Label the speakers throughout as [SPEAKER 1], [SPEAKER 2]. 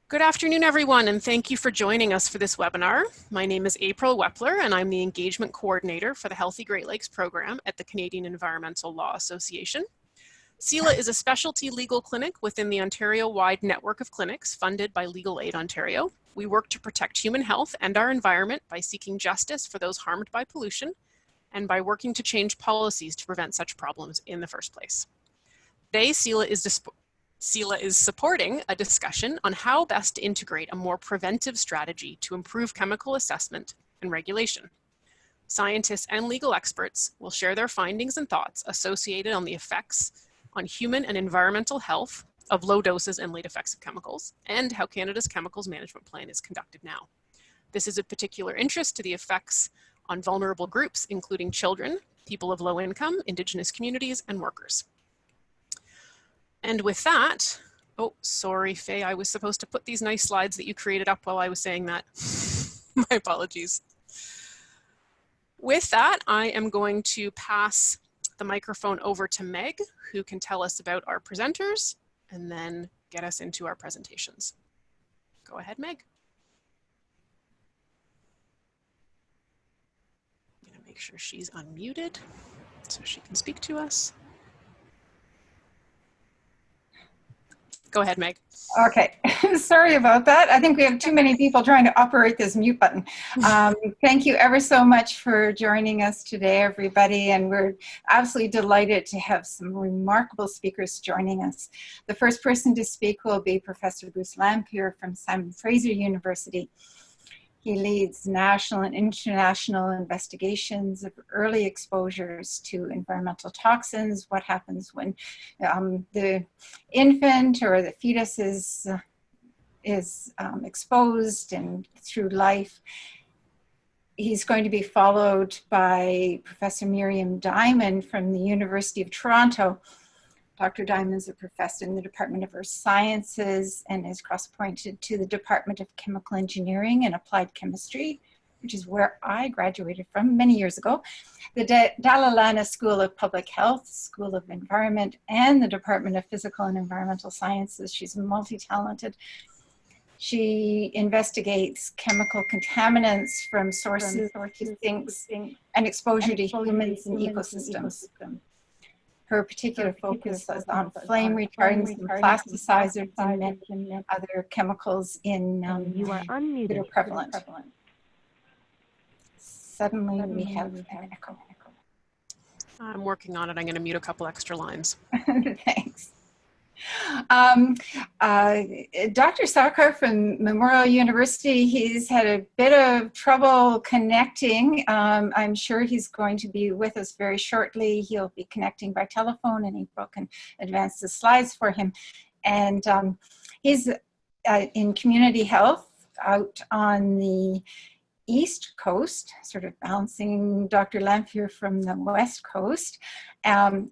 [SPEAKER 1] Good afternoon, everyone, and thank you for joining us for this webinar. My name is April Wepler, and I'm the Engagement Coordinator for the Healthy Great Lakes Program at the Canadian Environmental Law Association. CELA is a specialty legal clinic within the Ontario-wide network of clinics funded by Legal Aid Ontario. We work to protect human health and our environment by seeking justice for those harmed by pollution and by working to change policies to prevent such problems in the first place. Today, CELA is supporting a discussion on how best to integrate a more preventive strategy to improve chemical assessment and regulation. Scientists and legal experts will share their findings and thoughts associated on the effects on human and environmental health of low doses and late effects of chemicals, and how Canada's chemicals management plan is conducted now. This is of particular interest to the effects on vulnerable groups, including children, people of low income, Indigenous communities, and workers. And with that, oh, sorry, Faye, I was supposed to put these nice slides that you created up while I was saying that. My apologies. With that, I am going to pass the microphone over to Meg, who can tell us about our presenters and then get us into our presentations. Go ahead, Meg. I'm gonna make sure she's unmuted so she can speak to us. Go ahead, Meg.
[SPEAKER 2] Okay, sorry about that. I think we have too many people trying to operate this mute button. Thank you ever so much for joining us today, everybody, and we're absolutely delighted to have some remarkable speakers joining us. The first person to speak will be Professor Bruce Lampier from Simon Fraser University. He leads national and international investigations of early exposures to environmental toxins, what happens when the infant or the fetus is exposed and through life. He's going to be followed by Professor Miriam Diamond from the University of Toronto. Dr. Diamond is a professor in the Department of Earth Sciences and is cross-appointed to the Department of Chemical Engineering and Applied Chemistry, which is where I graduated from many years ago, the Dalla Lana School of Public Health, School of Environment, and the Department of Physical and Environmental Sciences. She's multi-talented. She investigates chemical contaminants from sources to things and exposure to humans and ecosystems. Her particular focus is on flame retardants and plasticizers and many other chemicals in that are prevalent. Suddenly we have an echo.
[SPEAKER 1] I'm working on it. I'm going to mute a couple extra lines.
[SPEAKER 2] Thanks. Dr. Sarkar from Memorial University, he's had a bit of trouble connecting. I'm sure he's going to be with us very shortly. He'll be connecting by telephone, and April can advance the slides for him. And he's in community health out on the East Coast, sort of bouncing Dr. Lampier from the West Coast.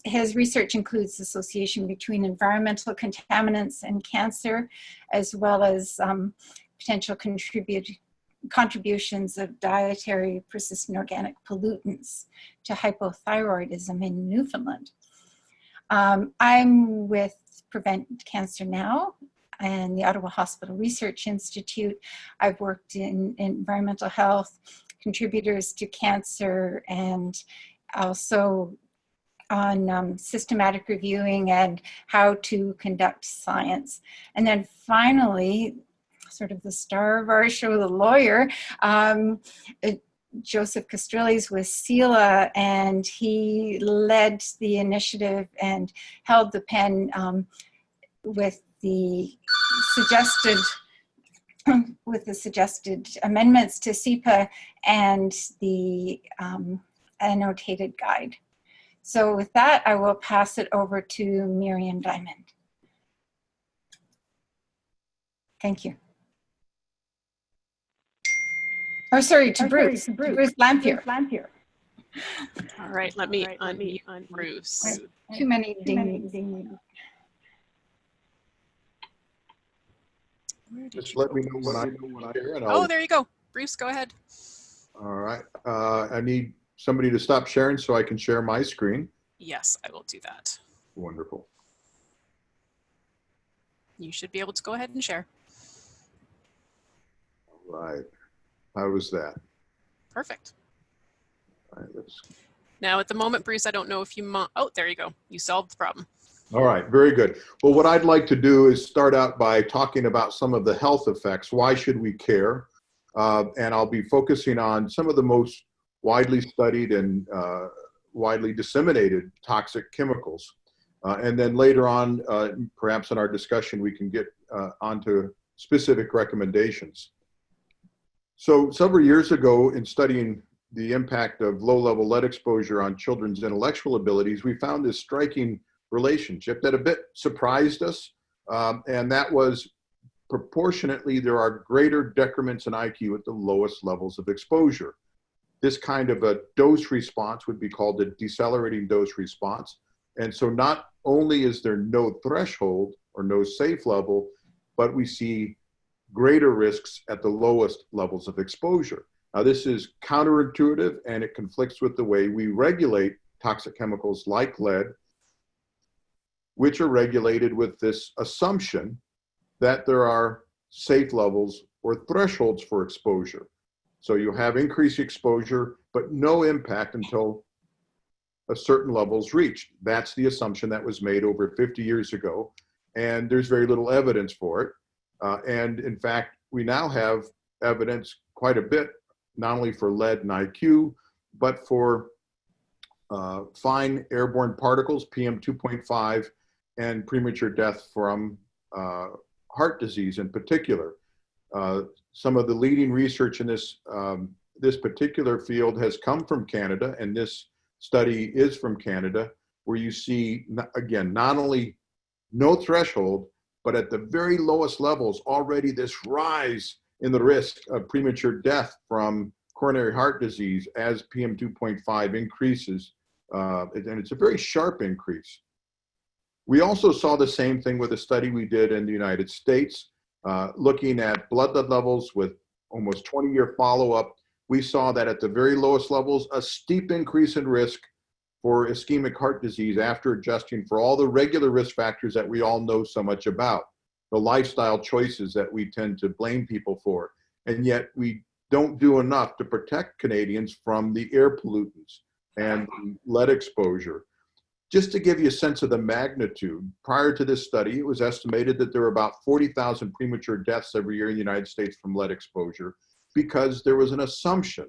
[SPEAKER 2] His research includes association between environmental contaminants and cancer, as well as potential contributions of dietary persistent organic pollutants to hypothyroidism in Newfoundland. I'm with Prevent Cancer Now and the Ottawa Hospital Research Institute. I've worked in environmental health, contributors to cancer, and also on systematic reviewing and how to conduct science. And then finally, sort of the star of our show, the lawyer, Joseph Castrillis with CELA, and he led the initiative and held the pen with the suggested amendments to CEPA and the annotated guide. So with that, I will pass it over to Miriam Diamond. Thank you. Oh, sorry, to Bruce Lampier.
[SPEAKER 1] All right, let me unmute Bruce.
[SPEAKER 2] Too many ding.
[SPEAKER 3] Just let me know when I share.
[SPEAKER 1] Oh, there you go. Bruce, go ahead.
[SPEAKER 3] All right. I need somebody to stop sharing so I can share my screen.
[SPEAKER 1] Yes, I will do that.
[SPEAKER 3] Wonderful.
[SPEAKER 1] You should be able to go ahead and share.
[SPEAKER 3] Right. How was that?
[SPEAKER 1] Perfect.
[SPEAKER 3] All right, let's.
[SPEAKER 1] Now at the moment, Bruce, I don't know if you, oh, there you go. You solved the problem.
[SPEAKER 3] All right, very good. Well, what I'd like to do is start out by talking about some of the health effects. Why should we care? And I'll be focusing on some of the most widely studied and widely disseminated toxic chemicals. And then later on, perhaps in our discussion, we can get onto specific recommendations. So several years ago, in studying the impact of low-level lead exposure on children's intellectual abilities, we found this striking relationship that a bit surprised us, and that was proportionately there are greater decrements in IQ at the lowest levels of exposure. This kind of a dose response would be called a decelerating dose response. And so not only is there no threshold or no safe level, but we see greater risks at the lowest levels of exposure. Now, this is counterintuitive, and it conflicts with the way we regulate toxic chemicals like lead, which are regulated with this assumption that there are safe levels or thresholds for exposure. So you have increased exposure, but no impact until a certain level is reached. That's the assumption that was made over 50 years ago, and there's very little evidence for it. And in fact, we now have evidence quite a bit, not only for lead and IQ, but for fine airborne particles, PM2.5, and premature death from heart disease in particular. Some of the leading research in this, this particular field has come from Canada, and this study is from Canada, where you see, again, not only no threshold, but at the very lowest levels, already this rise in the risk of premature death from coronary heart disease as PM2.5 increases, and it's a very sharp increase. We also saw the same thing with a study we did in the United States, looking at blood lead levels with almost 20-year follow-up. We saw that at the very lowest levels, a steep increase in risk for ischemic heart disease after adjusting for all the regular risk factors that we all know so much about, the lifestyle choices that we tend to blame people for. And yet we don't do enough to protect Canadians from the air pollutants and lead exposure. Just to give you a sense of the magnitude, prior to this study, it was estimated that there were about 40,000 premature deaths every year in the United States from lead exposure, because there was an assumption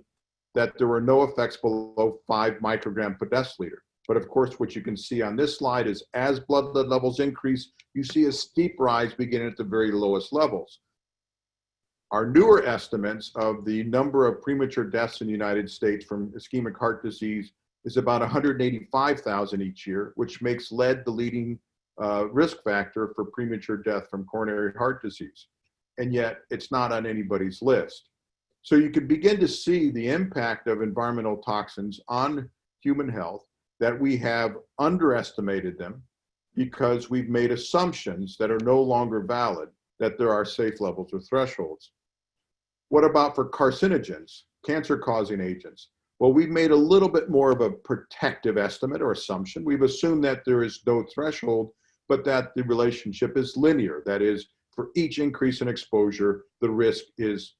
[SPEAKER 3] that there were no effects below 5 microgram per deciliter. But of course, what you can see on this slide is as blood lead levels increase, you see a steep rise beginning at the very lowest levels. Our newer estimates of the number of premature deaths in the United States from ischemic heart disease is about 185,000 each year, which makes lead the leading risk factor for premature death from coronary heart disease. And yet it's not on anybody's list. So you can begin to see the impact of environmental toxins on human health, that we have underestimated them because we've made assumptions that are no longer valid, that there are safe levels or thresholds. What about for carcinogens, cancer-causing agents? Well, we've made a little bit more of a protective estimate or assumption. We've assumed that there is no threshold, but that the relationship is linear. That is, for each increase in exposure, the risk is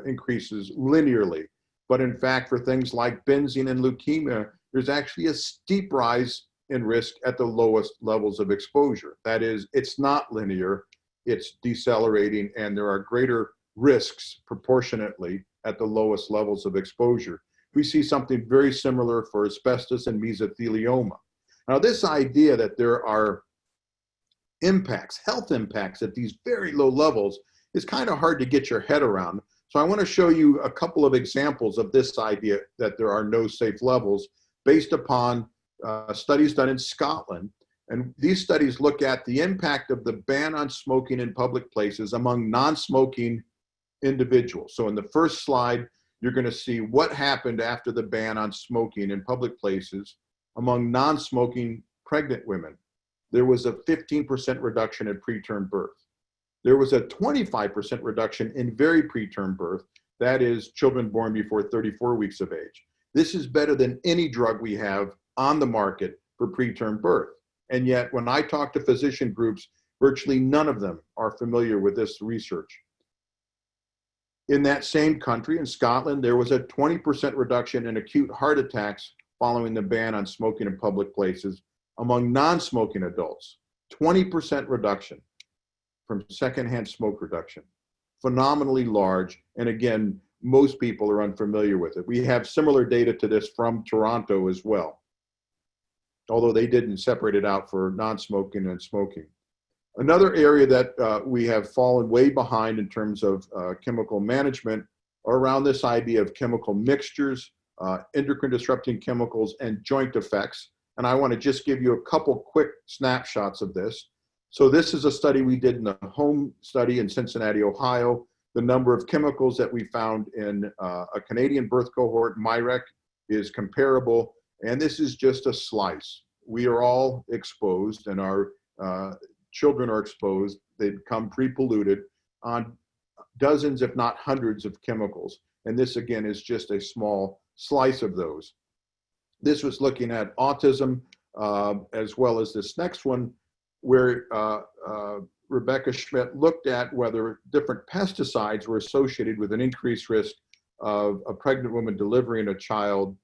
[SPEAKER 3] increases linearly. But in fact, for things like benzene and leukemia, there's actually a steep rise in risk at the lowest levels of exposure. That is, it's not linear, it's decelerating, and there are greater risks proportionately at the lowest levels of exposure. We see something very similar for asbestos and mesothelioma. Now, this idea that there are impacts, health impacts at these very low levels is kind of hard to get your head around. So I want to show you a couple of examples of this idea that there are no safe levels based upon studies done in Scotland. And these studies look at the impact of the ban on smoking in public places among non-smoking individuals. So in the first slide, you're going to see what happened after the ban on smoking in public places among non-smoking pregnant women. There was a 15% reduction in preterm birth. There was a 25% reduction in very preterm birth, that is, children born before 34 weeks of age. This is better than any drug we have on the market for preterm birth. And yet, when I talk to physician groups, virtually none of them are familiar with this research. In that same country, in Scotland, there was a 20% reduction in acute heart attacks following the ban on smoking in public places among non-smoking adults. 20% reduction from secondhand smoke reduction. Phenomenally large, and again, most people are unfamiliar with it. We have similar data to this from Toronto as well, although they didn't separate it out for non-smoking and smoking. Another area that we have fallen way behind in terms of chemical management are around this idea of chemical mixtures, endocrine disrupting chemicals, and joint effects. And I want to just give you a couple quick snapshots of this. So this is a study we did in a home study in Cincinnati, Ohio. The number of chemicals that we found in a Canadian birth cohort, MyRec, is comparable. And this is just a slice. We are all exposed, and our children are exposed. They become pre-polluted on dozens, if not hundreds, of chemicals. And this, again, is just a small slice of those. This was looking at autism, as well as this next one, where Rebecca Schmidt looked at whether different pesticides were associated with an increased risk of a pregnant woman delivering a child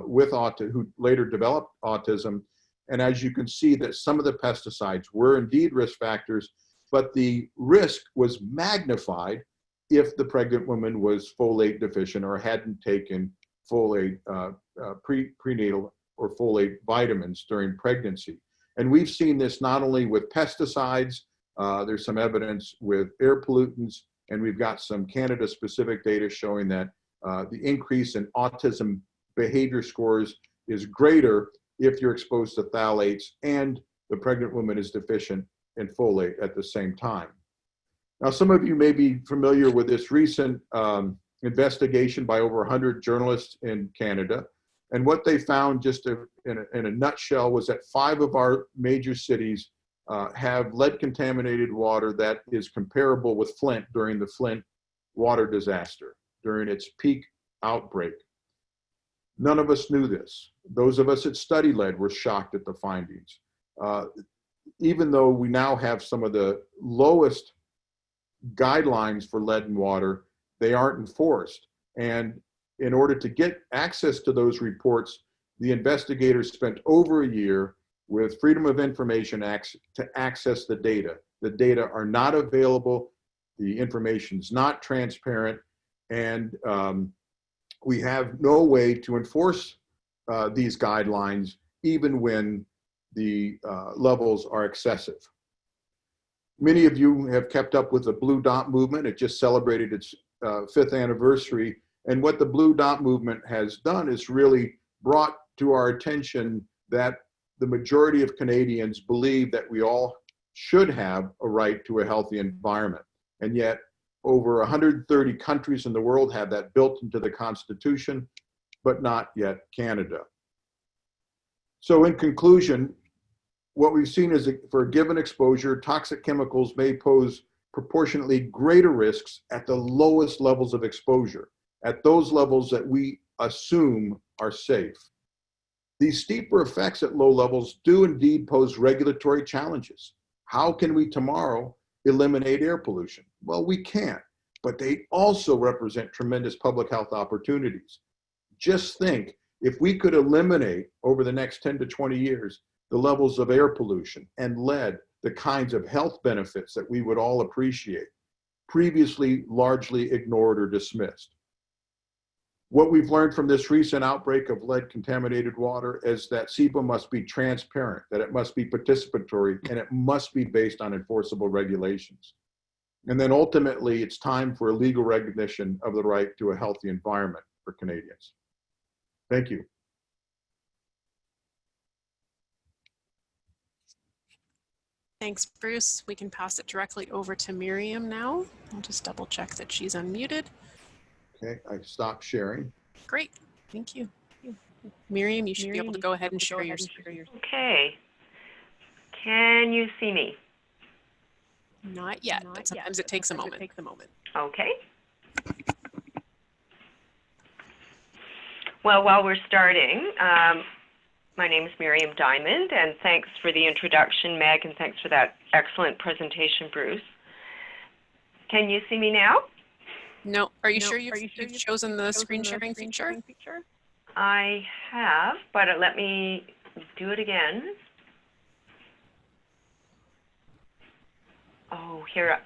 [SPEAKER 3] with autism, who later developed autism. And as you can see, that some of the pesticides were indeed risk factors, but the risk was magnified if the pregnant woman was folate deficient or hadn't taken folate, prenatal or folate vitamins during pregnancy. And we've seen this not only with pesticides, there's some evidence with air pollutants, and we've got some Canada-specific data showing that the increase in autism behavior scores is greater if you're exposed to phthalates and the pregnant woman is deficient in folate at the same time. Now, some of you may be familiar with this recent investigation by over 100 journalists in Canada. And what they found, just in a nutshell, was that 5 of our major cities have lead-contaminated water that is comparable with Flint during the Flint water disaster, during its peak outbreak. None of us knew this. Those of us that study lead were shocked at the findings. Even though we now have some of the lowest guidelines for lead in water, they aren't enforced. And in order to get access to those reports, the investigators spent over a year with Freedom of Information Act to access the data. The data are not available, the information's not transparent, and we have no way to enforce these guidelines even when the levels are excessive. Many of you have kept up with the Blue Dot movement. It just celebrated its 5th anniversary. And what the Blue Dot movement has done is really brought to our attention that the majority of Canadians believe that we all should have a right to a healthy environment. And yet, over 130 countries in the world have that built into the Constitution, but not yet Canada. So in conclusion, what we've seen is that for a given exposure, toxic chemicals may pose proportionately greater risks at the lowest levels of exposure, at those levels that we assume are safe. These steeper effects at low levels do indeed pose regulatory challenges. How can we tomorrow eliminate air pollution? Well, we can't, but they also represent tremendous public health opportunities. Just think, if we could eliminate over the next 10 to 20 years the levels of air pollution and lead, the kinds of health benefits that we would all appreciate, previously largely ignored or dismissed. What we've learned from this recent outbreak of lead-contaminated water is that CEPA must be transparent, that it must be participatory, and it must be based on enforceable regulations. And then ultimately, it's time for a legal recognition of the right to a healthy environment for Canadians. Thank you.
[SPEAKER 1] Thanks, Bruce. We can pass it directly over to Miriam now. I'll just double check that she's unmuted.
[SPEAKER 3] Okay, I've stopped sharing.
[SPEAKER 1] Great, thank you. Miriam, you should be able to go ahead and share your screen.
[SPEAKER 4] Okay. Can you see me?
[SPEAKER 1] Not yet, but sometimes it takes a moment.
[SPEAKER 4] Okay. Well, while we're starting, my name is Miriam Diamond, and thanks for the introduction, Meg, and thanks for that excellent presentation, Bruce. Can you see me now?
[SPEAKER 1] No. Are you sure you've chosen the screen sharing feature?
[SPEAKER 4] I have, but let me do it again. Oh, here.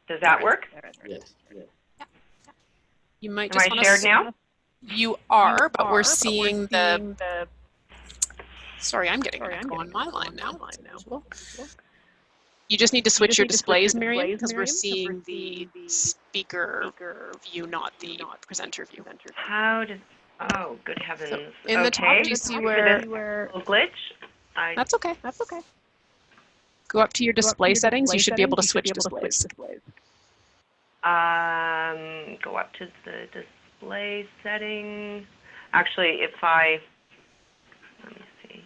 [SPEAKER 4] Does that work?
[SPEAKER 5] Yes. Yes.
[SPEAKER 1] You might
[SPEAKER 4] Am
[SPEAKER 1] just
[SPEAKER 4] I
[SPEAKER 1] want
[SPEAKER 4] shared
[SPEAKER 1] to.
[SPEAKER 4] now?
[SPEAKER 1] You are, but we're seeing the. Sorry, I'm getting an echo on my line now. You just need to switch your displays, Miriam, because we're seeing the speaker view, not the presenter view.
[SPEAKER 4] How does? Oh, good heavens!
[SPEAKER 1] So in the top, do you see where?
[SPEAKER 4] Little glitch.
[SPEAKER 1] That's okay. Go up to your display settings. You should be able to switch displays.
[SPEAKER 4] Go up to the display settings. Actually, if I let me see.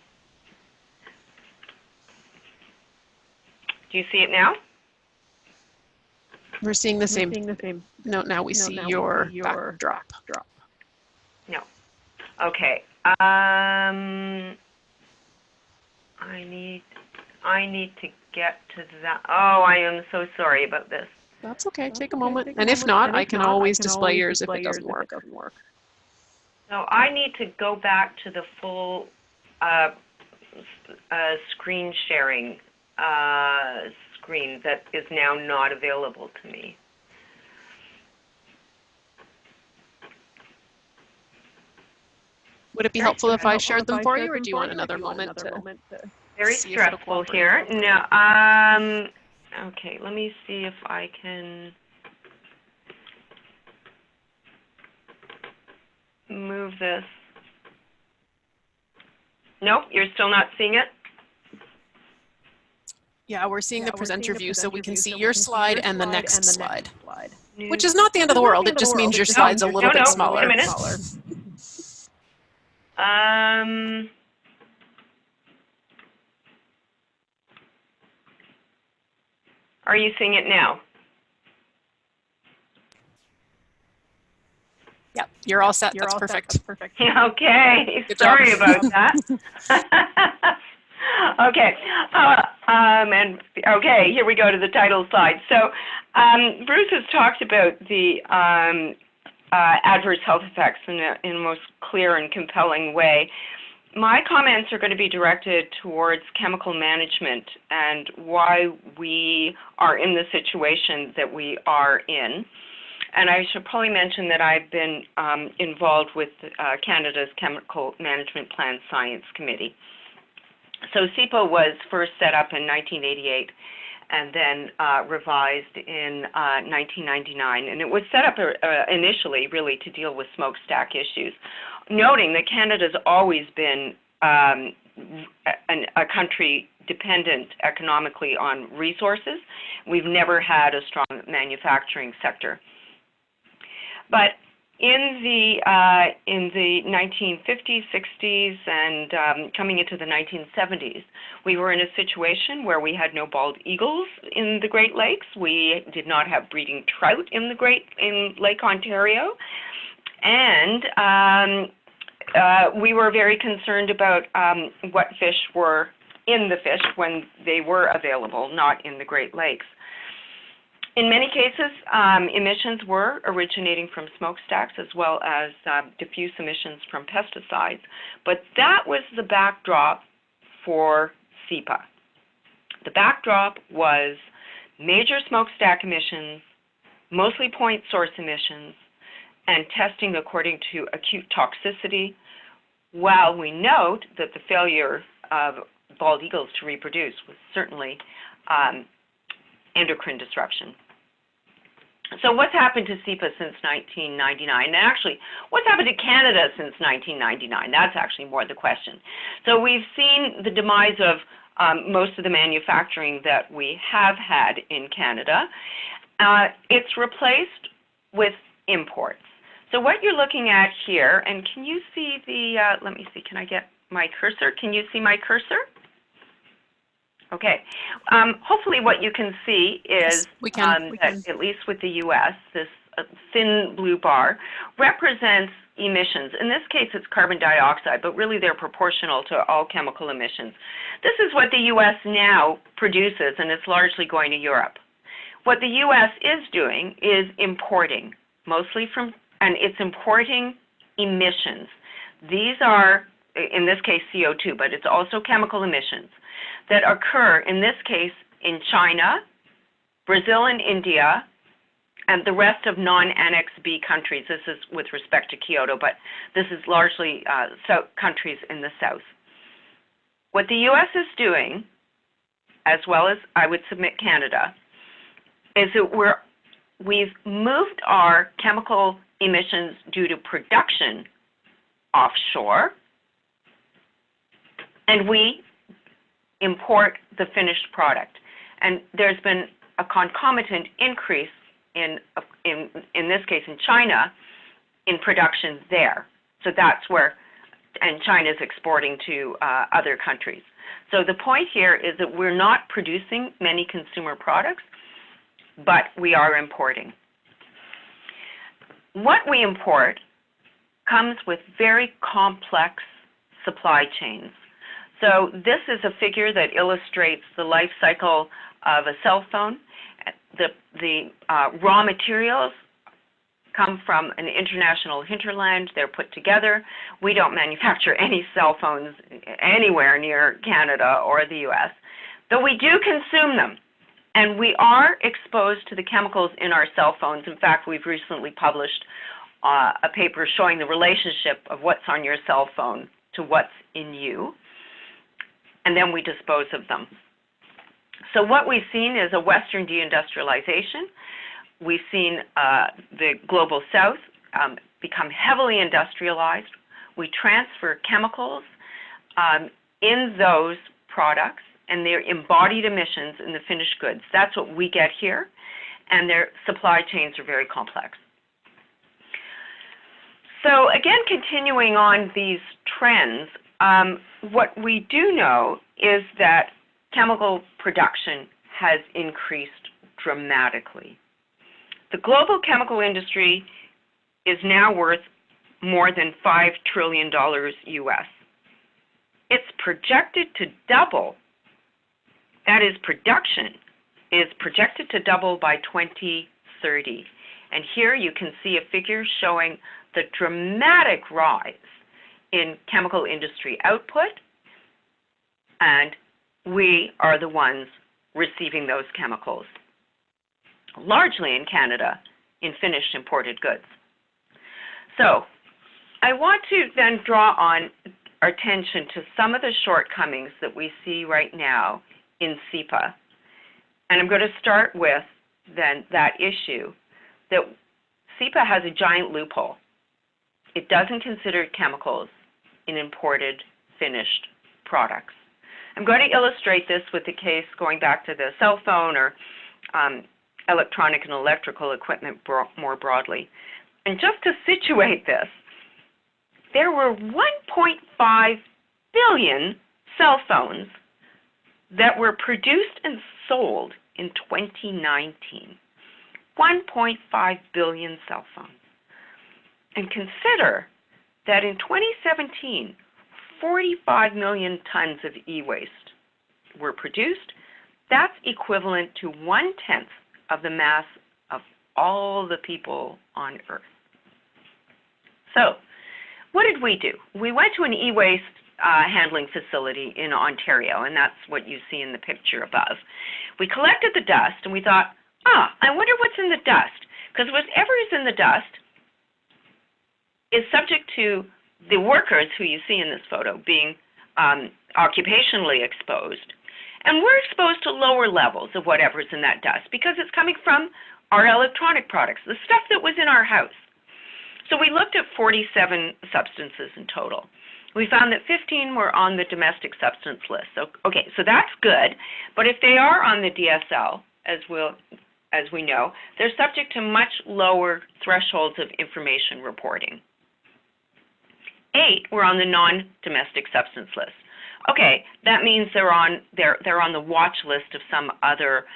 [SPEAKER 4] Do you see it now?
[SPEAKER 1] We're seeing the same. No, now we see your backdrop.
[SPEAKER 4] No. Okay. I need to get to that. Oh, I am so sorry about this.
[SPEAKER 1] That's okay. Take a moment. And if not, I can always display yours if it doesn't work.
[SPEAKER 4] So I need to go back to the full screen sharing screen that is now not available to me.
[SPEAKER 1] Would it be helpful if I shared them for you, or do you want another moment to?
[SPEAKER 4] Very stressful here. No. Okay. Let me see if I can move this. Nope. You're still not seeing it.
[SPEAKER 1] Yeah, we're seeing the presenter view, so we can see your slide and the next slide, which is not the end of the world. It just means your slide's a little bit smaller.
[SPEAKER 4] Wait a minute. Are you seeing it now?
[SPEAKER 1] Yep, you're all set. That's perfect.
[SPEAKER 4] Okay.
[SPEAKER 1] Good
[SPEAKER 4] Sorry
[SPEAKER 1] job.
[SPEAKER 4] about that. Okay. And okay, here we go to the title slide. So Bruce has talked about the adverse health effects in a most clear and compelling way. My comments are going to be directed towards chemical management and why we are in the situation that we are in. And I should probably mention that I've been involved with Canada's Chemical Management Plan Science Committee. So CEPA was first set up in 1988 and then revised in 1999. And it was set up initially really to deal with smokestack issues, noting that Canada's always been a country dependent economically on resources. We've never had a strong manufacturing sector. But in the 1950s, 60s, and coming into the 1970s, we were in a situation where we had no bald eagles in the Great Lakes. We did not have breeding trout in Lake Ontario, and we were very concerned about what fish were in the fish when they were available, not in the Great Lakes. In many cases, emissions were originating from smokestacks as well as diffuse emissions from pesticides. But that was the backdrop for CEPA. The backdrop was major smokestack emissions, mostly point source emissions, and testing according to acute toxicity, while we note that the failure of bald eagles to reproduce was certainly endocrine disruption. So what's happened to CEPA since 1999? And actually, what's happened to Canada since 1999? That's actually more the question. So we've seen the demise of most of the manufacturing that we have had in Canada. It's replaced with imports. So what you're looking at here, and can you see the, let me see, can I get my cursor? Can you see my cursor? Okay. Hopefully what you can see is that at least with the U.S., this thin blue bar represents emissions. In this case, it's carbon dioxide, but really they're proportional to all chemical emissions. This is what the U.S. now produces, and it's largely going to Europe. What the U.S. is doing is importing, mostly from, and it's importing emissions. These are, in this case, CO2, but it's also chemical emissions that occur, in this case, in China, Brazil and India, and the rest of non-Annex B countries. This is with respect to Kyoto, but this is largely countries in the south. What the U.S. is doing, as well as I would submit Canada, is that we've moved our chemical emissions due to production offshore, and we import the finished product. And there's been a concomitant increase in this case in China, in production there. So that's where, and China's exporting to other countries. So the point here is that we're not producing many consumer products, but we are importing. What we import comes with very complex supply chains. So this is a figure that illustrates the life cycle of a cell phone. The raw materials come from an international hinterland. They're put together. We don't manufacture any cell phones anywhere near Canada or the US, but we do consume them. And we are exposed to the chemicals in our cell phones. In fact, we've recently published a paper showing the relationship of what's on your cell phone to what's in you. And then we dispose of them. So what we've seen is a Western deindustrialization. We've seen the global south become heavily industrialized. We transfer chemicals in those products, and their embodied emissions in the finished goods. That's what we get here, and their supply chains are very complex. So again, continuing on these trends, what we do know is that chemical production has increased dramatically. The global chemical industry is now worth more than $5 trillion US. It's projected to double, that is, production is projected to double by 2030. And here you can see a figure showing the dramatic rise in chemical industry output, and we are the ones receiving those chemicals, largely in Canada, in finished imported goods. So I want to then draw on our attention to some of the shortcomings that we see right now in CEPA. And I'm going to start with then that issue that CEPA has a giant loophole. It doesn't consider chemicals in imported finished products. I'm going to illustrate this with the case going back to the cell phone or electronic and electrical equipment more broadly. And just to situate this, there were 1.5 billion cell phones that were produced and sold in 2019. 1.5 billion cell phones. And consider that in 2017, 45 million tons of e-waste were produced. That's equivalent to 1/10 of the mass of all the people on Earth. So, what did we do? We went to an e-waste handling facility in Ontario, and that's what you see in the picture above. We collected the dust, and we thought, I wonder what's in the dust, because whatever is in the dust is subject to the workers who you see in this photo being occupationally exposed. And we're exposed to lower levels of whatever's in that dust because it's coming from our electronic products, the stuff that was in our house. So we looked at 47 substances in total. We found that 15 were on the domestic substance list. So, okay, so that's good. But if they are on the DSL, as we know, they're subject to much lower thresholds of information reporting. 8 were on the non-domestic substance list. Okay, that means they're on the watch list of some other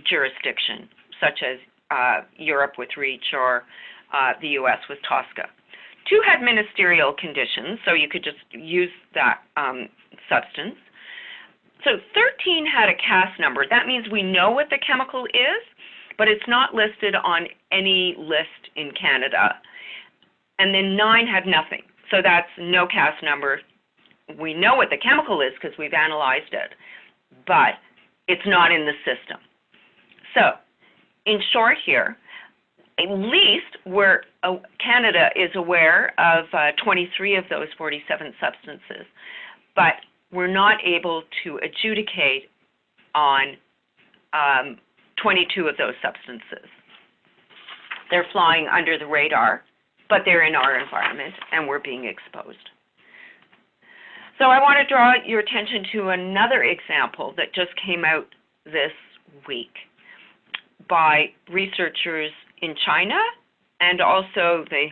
[SPEAKER 4] jurisdiction, such as Europe with REACH or the US with TSCA. 2 had ministerial conditions, so you could just use that substance. So 13 had a CAS number. That means we know what the chemical is, but it's not listed on any list in Canada. And then 9 had nothing. So that's no CAS number. We know what the chemical is because we've analyzed it, but it's not in the system. So in short here, at least Canada is aware of 23 of those 47 substances, but we're not able to adjudicate on 22 of those substances. They're flying under the radar, but they're in our environment and we're being exposed. So I want to draw your attention to another example that just came out this week by researchers in China and also the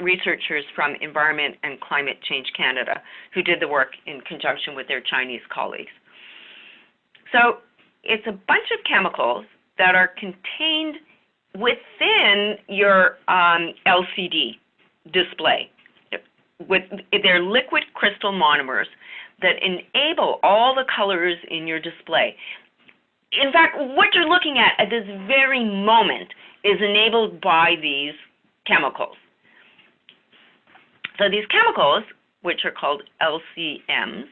[SPEAKER 4] researchers from Environment and Climate Change Canada, who did the work in conjunction with their Chinese colleagues. So it's a bunch of chemicals that are contained within your LCD display. They're liquid crystal monomers that enable all the colors in your display. In fact, what you're looking at this very moment is enabled by these chemicals. So these chemicals, which are called LCMs,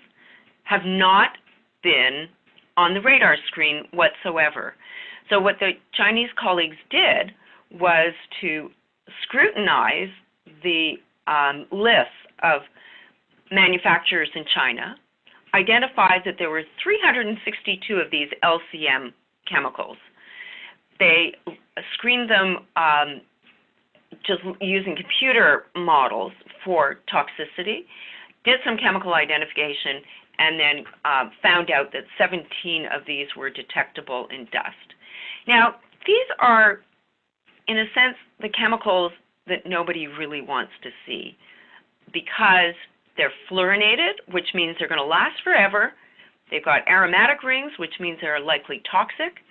[SPEAKER 4] have not been on the radar screen whatsoever. So what the Chinese colleagues did was to scrutinize the lists of manufacturers in China, identified that there were 362 of these LCM chemicals. They screened them just using computer models for toxicity, did some chemical identification, and then found out that 17 of these were detectable in dust. Now, these are, in a sense, the chemicals that nobody really wants to see because they're fluorinated, which means they're going to last forever. They've got aromatic rings, which means they're likely toxic.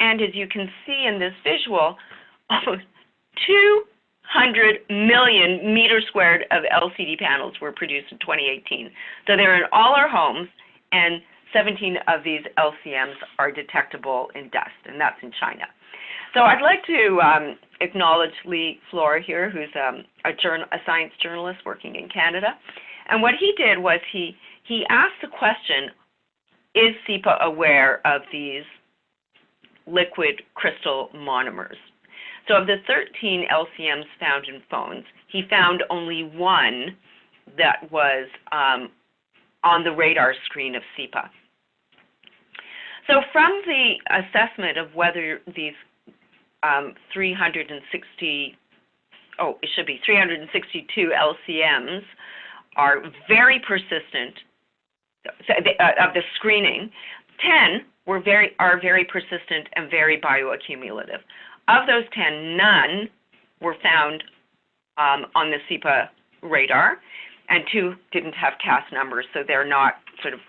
[SPEAKER 4] And as you can see in this visual, almost 200 million meters squared of LCD panels were produced in 2018. So they're in all our homes, and 17 of these LCMs are detectable in dust, and that's in China. So I'd like to acknowledge Lee Flora here, who's a science journalist working in Canada. And what he did was he asked the question, is CEPA aware of these liquid crystal monomers? So of the 13 LCMs found in phones, he found only one that was on the radar screen of CEPA. So from the assessment of whether these 362 LCMs are very persistent, of the screening, 10 are very persistent and very bioaccumulative. Of those 10, none were found on the CEPA radar, and 2 didn't have CAS numbers, so they're not sort of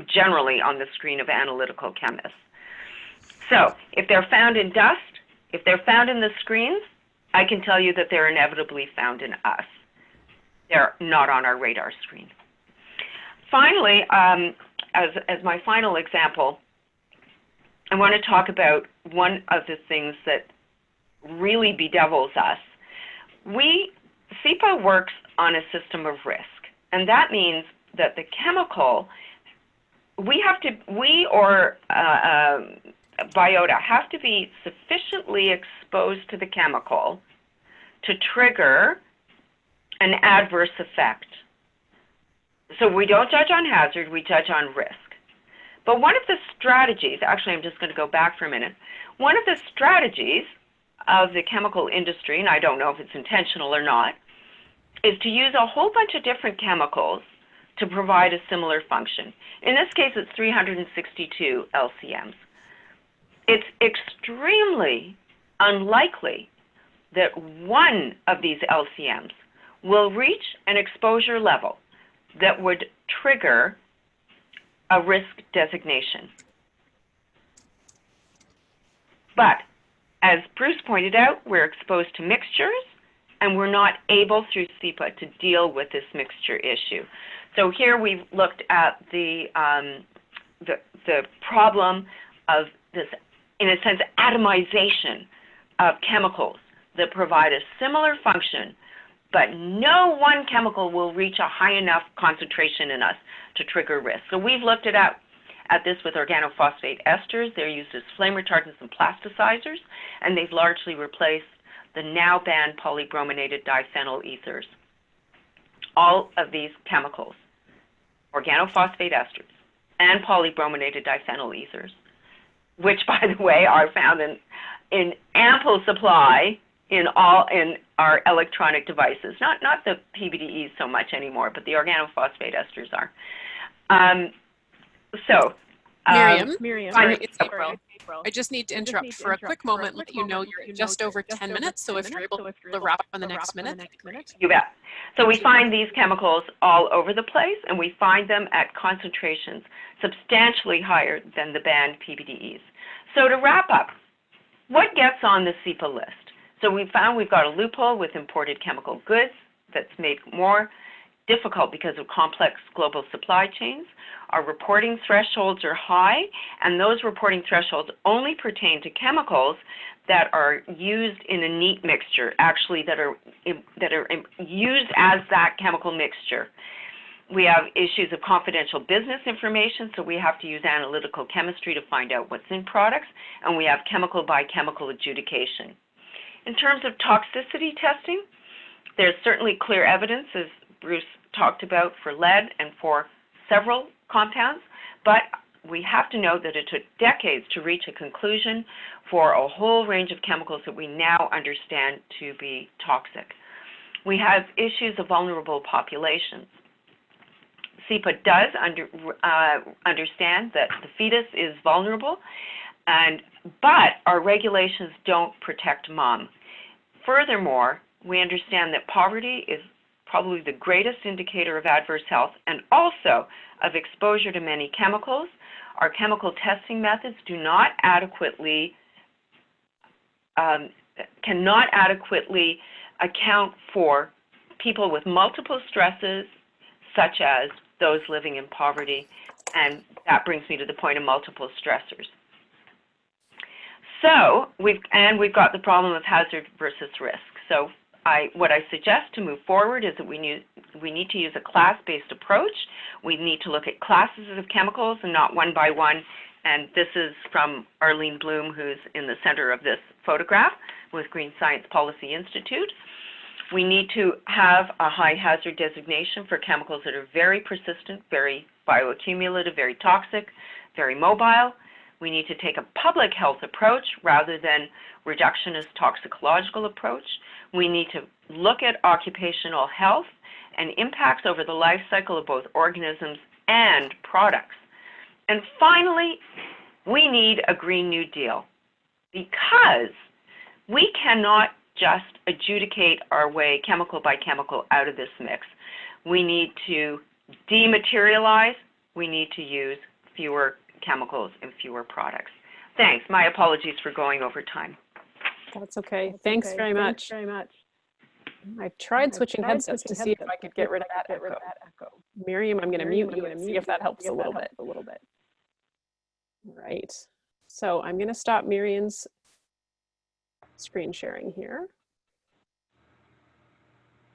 [SPEAKER 4] generally on the screen of analytical chemists. So if they're found in dust, if they're found in the screens, I can tell you that they're inevitably found in us. They're not on our radar screen. Finally, as my final example, I want to talk about one of the things that really bedevils us. CEPA works on a system of risk, and that means that the chemical, we or biota have to be sufficiently exposed to the chemical to trigger an adverse effect. So we don't judge on hazard, we judge on risk. But one of the strategies, actually I'm just going to go back for a minute, one of the strategies of the chemical industry, and I don't know if it's intentional or not, is to use a whole bunch of different chemicals to provide a similar function. In this case, it's 362 LCMs. It's extremely unlikely that one of these LCMs will reach an exposure level that would trigger a risk designation. But as Bruce pointed out, we're exposed to mixtures, and we're not able through CEPA to deal with this mixture issue. So here we've looked at the problem of this, in a sense, atomization of chemicals that provide a similar function, but no one chemical will reach a high enough concentration in us to trigger risk. So we've looked at this with organophosphate esters. They're used as flame retardants and plasticizers, and they've largely replaced the now banned polybrominated diphenyl ethers. All of these chemicals, organophosphate esters and polybrominated diphenyl ethers, which, by the way, are found in ample supply in our electronic devices. Not the PBDEs so much anymore, but the organophosphate esters are.
[SPEAKER 1] Miriam, it's April. I just need to interrupt for a quick moment, let you know you're just over 10 minutes, so if you're able to wrap up in the next minute, great.
[SPEAKER 4] You bet. So we find these chemicals all over the place, and we find them at concentrations substantially higher than the banned PBDEs. So to wrap up, what gets on the CEPA list? So we found we've got a loophole with imported chemical goods that's made more difficult because of complex global supply chains. Our reporting thresholds are high, and those reporting thresholds only pertain to chemicals that are used in a neat mixture, actually that are used as that chemical mixture. We have issues of confidential business information, so we have to use analytical chemistry to find out what's in products, and we have chemical by chemical adjudication. In terms of toxicity testing, there's certainly clear evidence, as Bruce talked about, for lead and for several compounds, but we have to know that it took decades to reach a conclusion for a whole range of chemicals that we now understand to be toxic. We have issues of vulnerable populations. CEPA does understand that the fetus is vulnerable, but our regulations don't protect mom. Furthermore, we understand that poverty is probably the greatest indicator of adverse health and also of exposure to many chemicals. Our chemical testing methods do not adequately, cannot adequately account for people with multiple stresses, such as those living in poverty, and that brings me to the point of multiple stressors. So we've got the problem of hazard versus risk. So what I suggest to move forward is that we need to use a class-based approach. We need to look at classes of chemicals and not one by one. And this is from Arlene Bloom, who's in the center of this photograph with Green Science Policy Institute. We need to have a high hazard designation for chemicals that are very persistent, very bioaccumulative, very toxic, very mobile. We need to take a public health approach rather than reductionist toxicological approach. We need to look at occupational health and impacts over the life cycle of both organisms and products. And finally, we need a Green New Deal because we cannot just adjudicate our way chemical by chemical out of this mix. We need to dematerialize. We need to use fewer chemicals and fewer products. Thanks. My apologies for going over time.
[SPEAKER 1] That's okay. Thanks very much. I tried switching headsets to see if I could get rid of that echo. Miriam, I'm going to mute you and see if that helps a little bit. Right. So I'm going to stop Miriam's screen sharing here.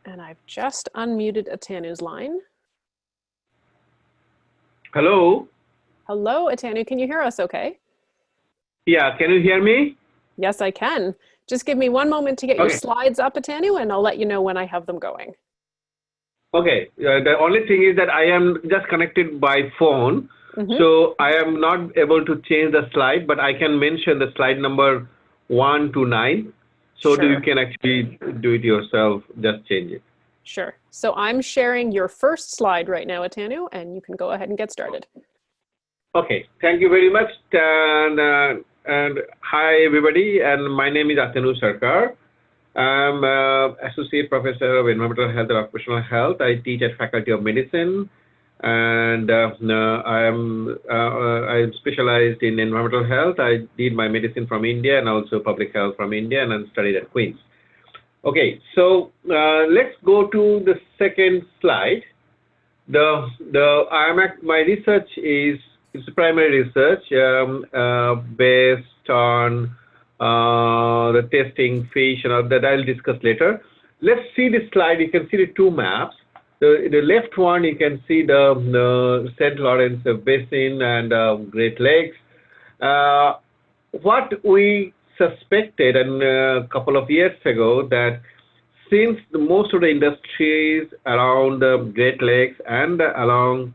[SPEAKER 1] And I've just unmuted Atanu's line.
[SPEAKER 5] Hello.
[SPEAKER 1] Hello, Atanu. Can you hear us okay?
[SPEAKER 5] Yeah, can you hear me?
[SPEAKER 1] Yes, I can. Just give me one moment to get your slides up, Atanu, and I'll let you know when I have them going.
[SPEAKER 5] Okay. The only thing is that I am just connected by phone. So I am not able to change the slide, but I can mention the slide number 1 to 9. So you can actually do it yourself, just change it.
[SPEAKER 1] Sure. So I'm sharing your first slide right now, Atanu, and you can go ahead and get started.
[SPEAKER 5] Okay. Thank you very much. And hi, everybody. And my name is Atanu Sarkar. I'm Associate Professor of Environmental Health and Occupational Health. I teach at Faculty of Medicine. And I'm specialized in environmental health. I did my medicine from India and also public health from India, and I studied at Queen's. Okay, so let's go to the second slide. My research is primary research based on the testing fish and all that I'll discuss later. Let's see this slide. You can see the two maps. The left one, you can see the St. Lawrence Basin and Great Lakes. What we suspected a couple of years ago, that since most of the industries around the Great Lakes and along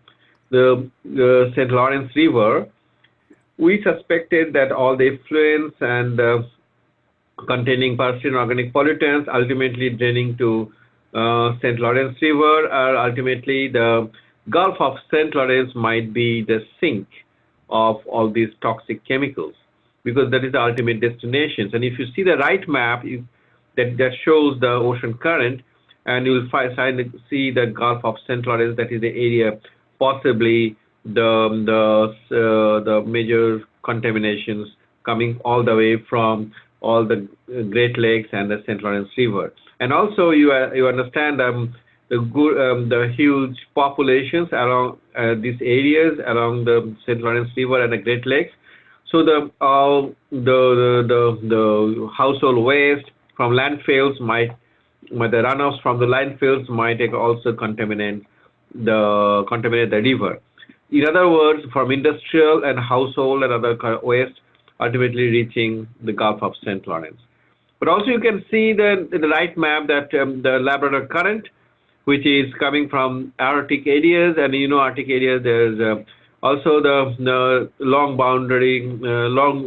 [SPEAKER 5] the St. Lawrence River, we suspected that all the effluents and containing persistent organic pollutants ultimately draining to St. Lawrence River, or ultimately the Gulf of St. Lawrence might be the sink of all these toxic chemicals, because that is the ultimate destinations. And if you see the right map, that shows the ocean current, and you will see the Gulf of St. Lawrence, that is the area possibly the major contaminations coming all the way from all the Great Lakes and the St. Lawrence River. And also you understand the huge populations around these areas along the St. Lawrence River and the Great Lakes. So the household waste from landfills the runoffs from the landfills might also contaminate the river. In other words, from industrial and household and other waste ultimately reaching the Gulf of St. Lawrence. But also you can see the right map that the Labrador current, which is coming from Arctic areas, and Arctic areas, there's also the long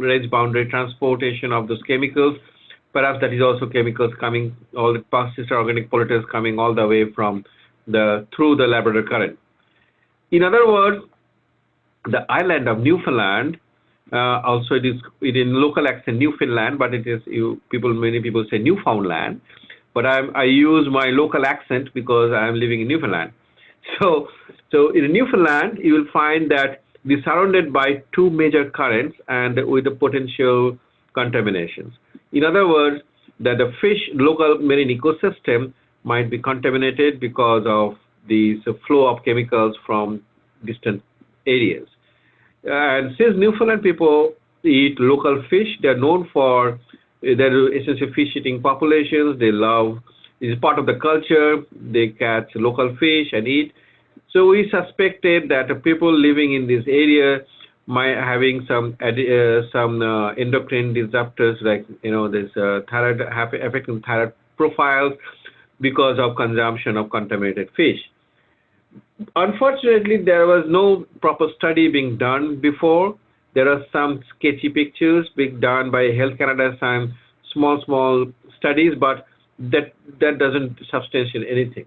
[SPEAKER 5] range boundary transportation of those chemicals. Perhaps that is also chemicals coming, all the persistent organic pollutants coming all the way from through the Labrador current. In other words, the island of Newfoundland, also it is in local accent Newfoundland, but it is many people say Newfoundland, but I use my local accent because I am living in Newfoundland. So in Newfoundland, you will find that we are surrounded by two major currents and with the potential contaminations. In other words, that the local marine ecosystem might be contaminated because of the flow of chemicals from distant areas. And since Newfoundland people eat local fish, they're known for their essentially fish-eating populations. They love, it's part of the culture. They catch local fish and eat. So we suspected that the people living in this area might having some endocrine disruptors, like this thyroid, affecting thyroid profiles because of consumption of contaminated fish. Unfortunately, there was no proper study being done before. There are some sketchy pictures being done by Health Canada, some small studies, but that doesn't substantiate anything.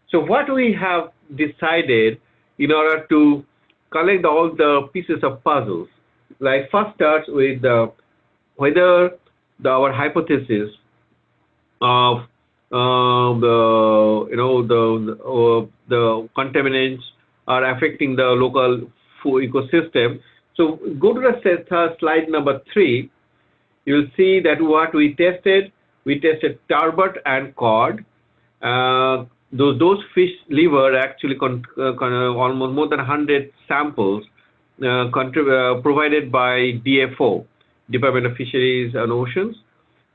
[SPEAKER 5] So what we have decided in order to collect all the pieces of puzzles, like first starts with whether our hypothesis of the contaminants are affecting the local food ecosystem. So go to the slide number 3. You'll see that what we tested turbot and cod. Those fish liver actually almost more than 100 samples provided by DFO, Department of Fisheries and Oceans,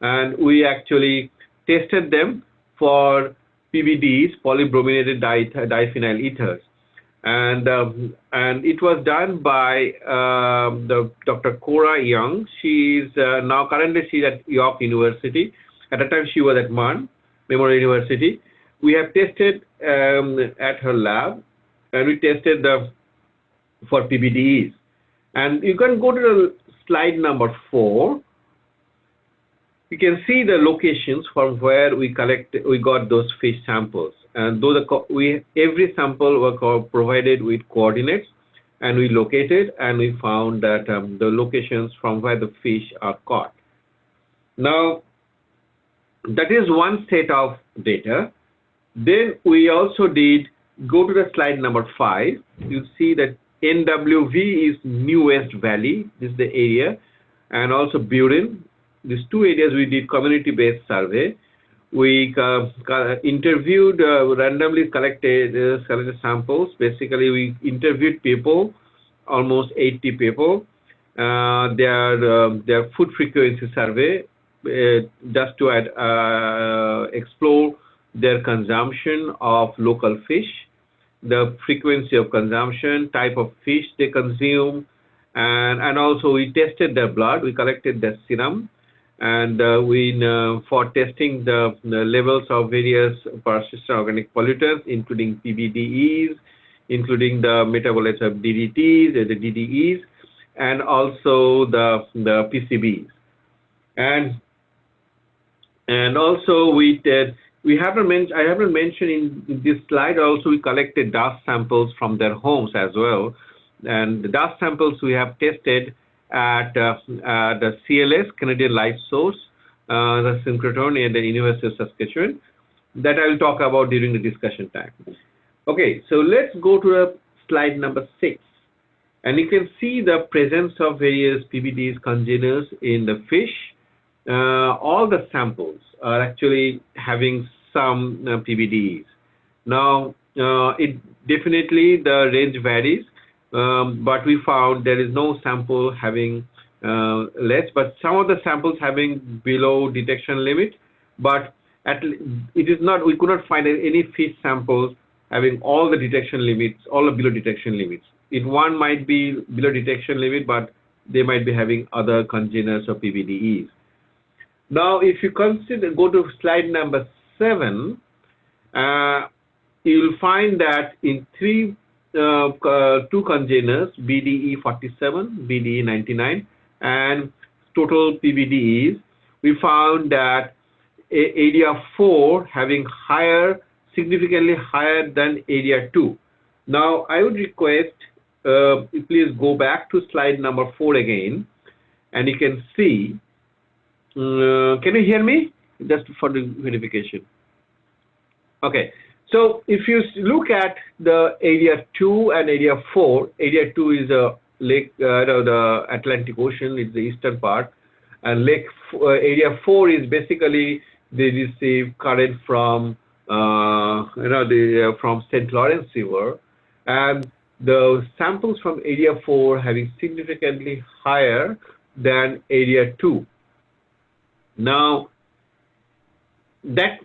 [SPEAKER 5] and we actually tested them for PBDEs, polybrominated diphenyl ethers, and it was done by Dr. Cora Young. She's currently at York University. At the time she was at MUN, Memorial University. We have tested at her lab, and we tested for PBDEs. And you can go to the slide number 4. You can see the locations from where we got those fish samples, and every sample was provided with coordinates, and we located and we found that the locations from where the fish are caught. Now, that is one set of data. Then we also go to the slide number 5. You see that NWV is New West Valley, this is the area, and also Burin. These two areas we did community-based survey. we interviewed, randomly collected samples. Basically, we interviewed people, almost 80 people. Their food frequency survey, just to explore their consumption of local fish, the frequency of consumption, type of fish they consume, and also we tested their blood. We collected their serum, and for testing the levels of various persistent organic pollutants, including PBDEs, including the metabolites of DDTs, the DDEs, and also the PCBs. And also we did. I haven't mentioned in this slide. Also, we collected dust samples from their homes as well, and the dust samples we have tested at the CLS, Canadian Life Source, the synchrotron and the University of Saskatchewan, that I will talk about during the discussion time. Okay, so let's go to slide number 6, and you can see the presence of various PBDEs congeners in the fish. All the samples are actually having some PBDEs. Now, it definitely the range varies, but we found there is no sample having less, but some of the samples having below detection limit. But it is not. We could not find any fish samples having all the detection limits, all the below detection limits. One might be below detection limit, but they might be having other congeners or PBDEs. Now, if you go to slide number 7, you will find that in two congeners, BDE 47, BDE 99, and total PBDEs, we found that area 4 having significantly higher than area 2. Now, I would request please go back to slide number 4 again, and you can see. Can you hear me? Just for the verification. Okay. So if you look at the area 2 and area 4, area 2 is a lake, the Atlantic Ocean, it's the eastern part, and area 4 is basically they receive current from from St. Lawrence River, and the samples from area 4 having significantly higher than area 2. Now, that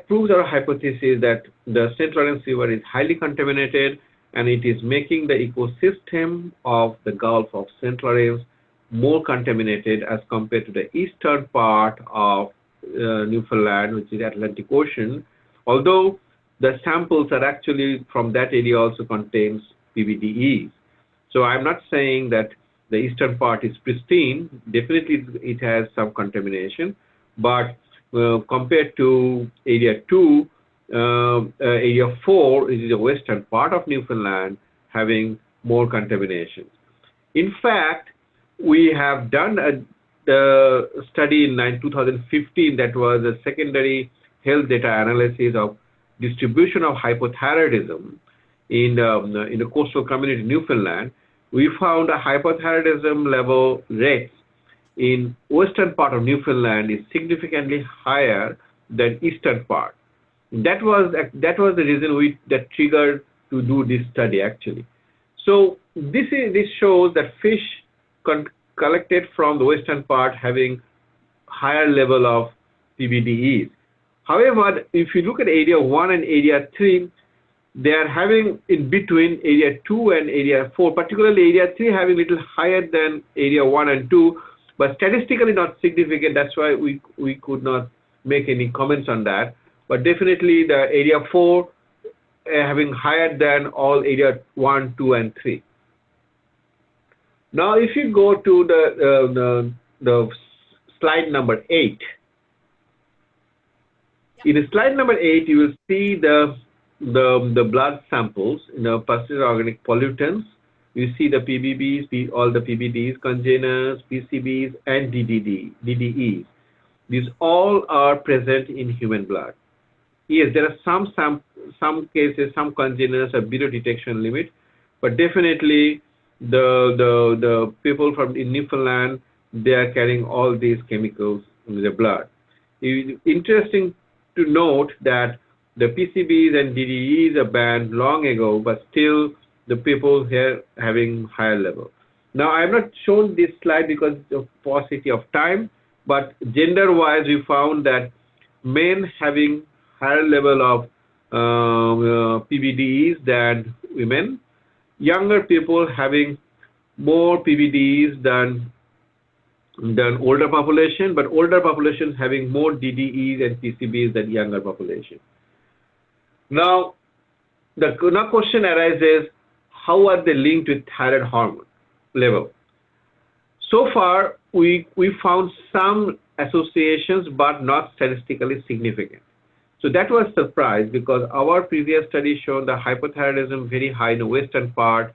[SPEAKER 5] proves our hypothesis that the St. Lawrence River is highly contaminated, and it is making the ecosystem of the Gulf of St. Lawrence more contaminated as compared to the eastern part of Newfoundland, which is Atlantic Ocean, although the samples are actually from that area also contains PBDEs. So I'm not saying that the eastern part is pristine. Definitely it has some contamination, but compared to area 2, area 4 is the western part of Newfoundland having more contamination. In fact, we have done a study in 2015 that was a secondary health data analysis of distribution of hypothyroidism in the coastal community in Newfoundland. We found a hypothyroidism level rates in western part of Newfoundland is significantly higher than eastern part. That was the reason that triggered to do this study actually. So this shows that fish collected from the western part having higher level of PBDEs. However, if you look at area 1 and area 3, they are having in between area 2 and area 4, particularly area 3 having little higher than area 1 and 2, but statistically not significant. That's why we could not make any comments on that. But definitely the area 4 having higher than all area 1, 2, and 3. Now, if you go to the slide number 8, in slide number 8, you will see the blood samples, persistent organic pollutants. You see the PBBs, all the PBDs, congeners, PCBs, and DDEs. These all are present in human blood. Yes, there are some cases, some congeners are below detection limit, but definitely the people from in Newfoundland, they are carrying all these chemicals in their blood. Interesting to note that the PCBs and DDEs are banned long ago, but still the people here having higher level. Now, I have not shown this slide because of paucity of time, but gender-wise, we found that men having higher level of PBDEs than women, younger people having more PBDEs than older population, but older population having more DDEs and PCBs than younger population. Now, the question arises, how are they linked with thyroid hormone level? So far, we found some associations, but not statistically significant. So that was a surprise because our previous study showed the hypothyroidism very high in the western part,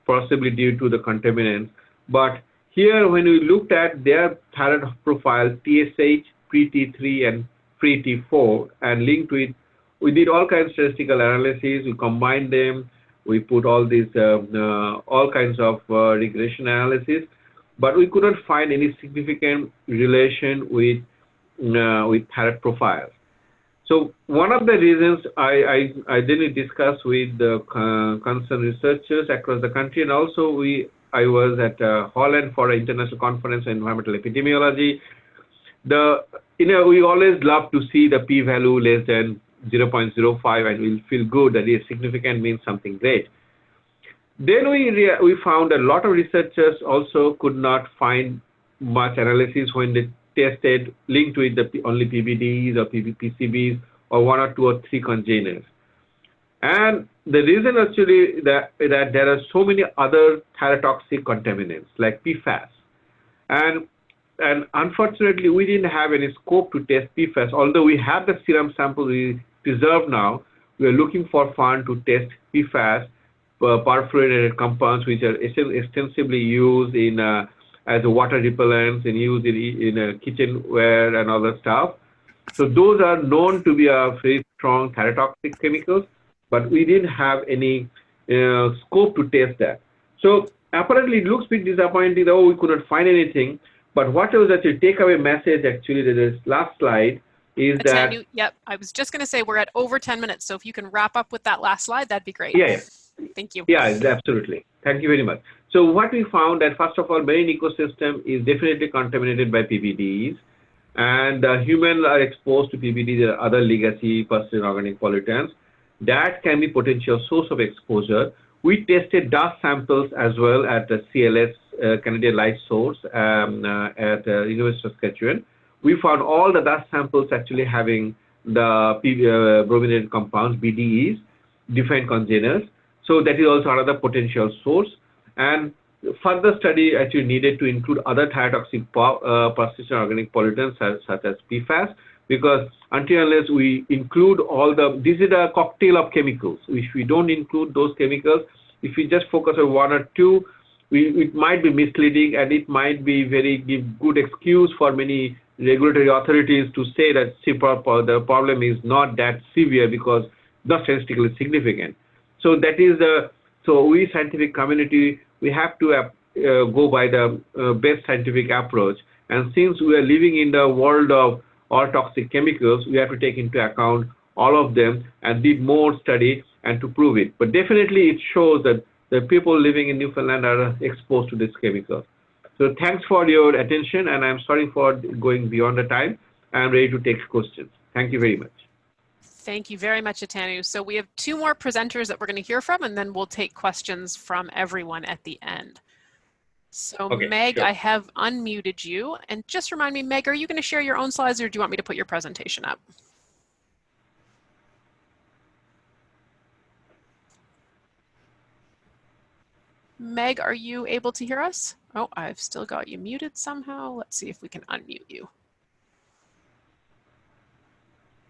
[SPEAKER 5] possibly due to the contaminants. But here, when we looked at their thyroid profile, TSH, pre-T3, and pre-T4, and linked with, we did all kinds of statistical analysis, we combined them, we put all these, all kinds of regression analysis, but we couldn't find any significant relation with thyroid profiles. So one of the reasons I didn't discuss with the concerned researchers across the country, and also I was at Holland for an international conference on environmental epidemiology. We always love to see the p-value less than 0.05, and we'll feel good that it's significant, means something great. Then we found a lot of researchers also could not find much analysis when they tested linked with only PBDEs or PCBs or 1 or 2 or 3 congeners. And the reason actually that there are so many other thyrotoxic contaminants like PFAS. And unfortunately, we didn't have any scope to test PFAS, although we have the serum sample we preserve now. We are looking for fund to test PFAS, perfluorinated compounds, which are extensively used in as a water repellents and used in kitchenware and other stuff. So those are known to be a very strong thyrotoxic chemicals, but we didn't have any scope to test that. So apparently it looks a bit disappointing that, we couldn't find anything. But what was actually takeaway message actually to this last slide is that...
[SPEAKER 1] Yep, I was just going to say we're at over 10 minutes. So if you can wrap up with that last slide, that'd be great.
[SPEAKER 5] Yeah.
[SPEAKER 1] Thank you.
[SPEAKER 5] Yeah, absolutely. Thank you very much. So what we found that first of all, marine ecosystem is definitely contaminated by PBDEs, and humans are exposed to PBDEs and other legacy persistent organic pollutants. That can be potential source of exposure. We tested dust samples as well at the CLS, Canadian Light Source, at University of Saskatchewan. We found all the dust samples actually having the brominated compounds, BDEs, defined congeners. So that is also another potential source. And further study actually needed to include other thyrotoxic persistent organic pollutants such as PFAS, because until unless we include all this is a cocktail of chemicals. If we don't include those chemicals, if we just focus on 1 or 2, it might be misleading, and it might be give good excuse for many regulatory authorities to say that the problem is not that severe because not statistically significant. So that is so we scientific community, we have to go by the best scientific approach. And since we are living in the world of all toxic chemicals, we have to take into account all of them and did more study and to prove it. But definitely it shows that the people living in Newfoundland are exposed to this chemical. So thanks for your attention, and I'm sorry for going beyond the time. I'm ready to take questions. Thank you very much.
[SPEAKER 1] Thank you very much, Atanu. So we have 2 more presenters that we're going to hear from, and then we'll take questions from everyone at the end. So okay, Meg, sure. I have unmuted you. And just remind me, Meg, are you going to share your own slides, or do you want me to put your presentation up? Meg, are you able to hear us? Oh, I've still got you muted somehow. Let's see if we can unmute you.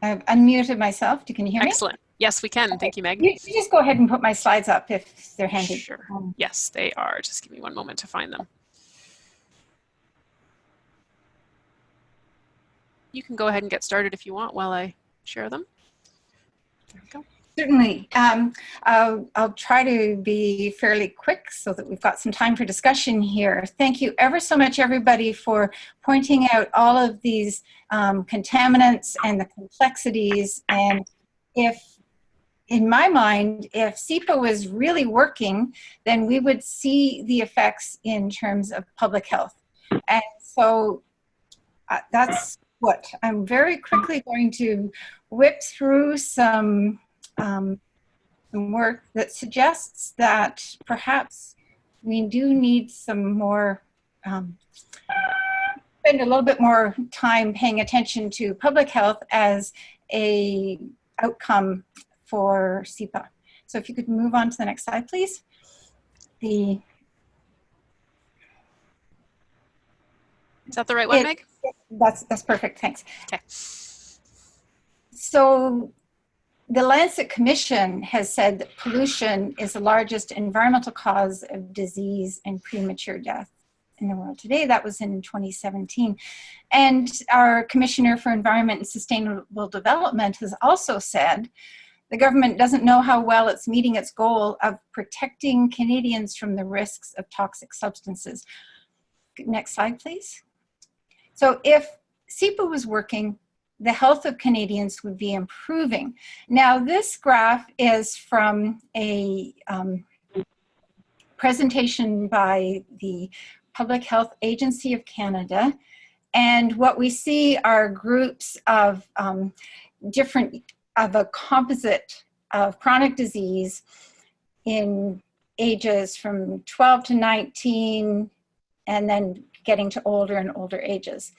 [SPEAKER 2] I've unmuted myself. Can you hear me?
[SPEAKER 1] Excellent. Yes, we can. Okay. Thank you, Meg.
[SPEAKER 2] You just go ahead and put my slides up if they're handy.
[SPEAKER 1] Sure. Yes, they are. Just give me one moment to find them. You can go ahead and get started if you want while I share them. There we go.
[SPEAKER 2] Certainly. I'll try to be fairly quick so that we've got some time for discussion here. Thank you ever so much, everybody, for pointing out all of these contaminants and the complexities. And in my mind, if CEPA was really working, then we would see the effects in terms of public health. And so that's what I'm very quickly going to whip through some work that suggests that perhaps we do need some more, spend a little bit more time paying attention to public health as a outcome for CEPA. So if you could move on to the next slide, please.
[SPEAKER 1] Is that the right one, Meg?
[SPEAKER 2] That's perfect, thanks.
[SPEAKER 1] Okay.
[SPEAKER 2] So the Lancet Commission has said that pollution is the largest environmental cause of disease and premature death in the world today. That was in 2017. And our Commissioner for Environment and Sustainable Development has also said the government doesn't know how well it's meeting its goal of protecting Canadians from the risks of toxic substances. Next slide, please. So if CEPA was working, the health of Canadians would be improving. Now, this graph is from a presentation by the Public Health Agency of Canada. And what we see are groups of a composite of chronic disease in ages from 12 to 19, and then getting to older and older ages.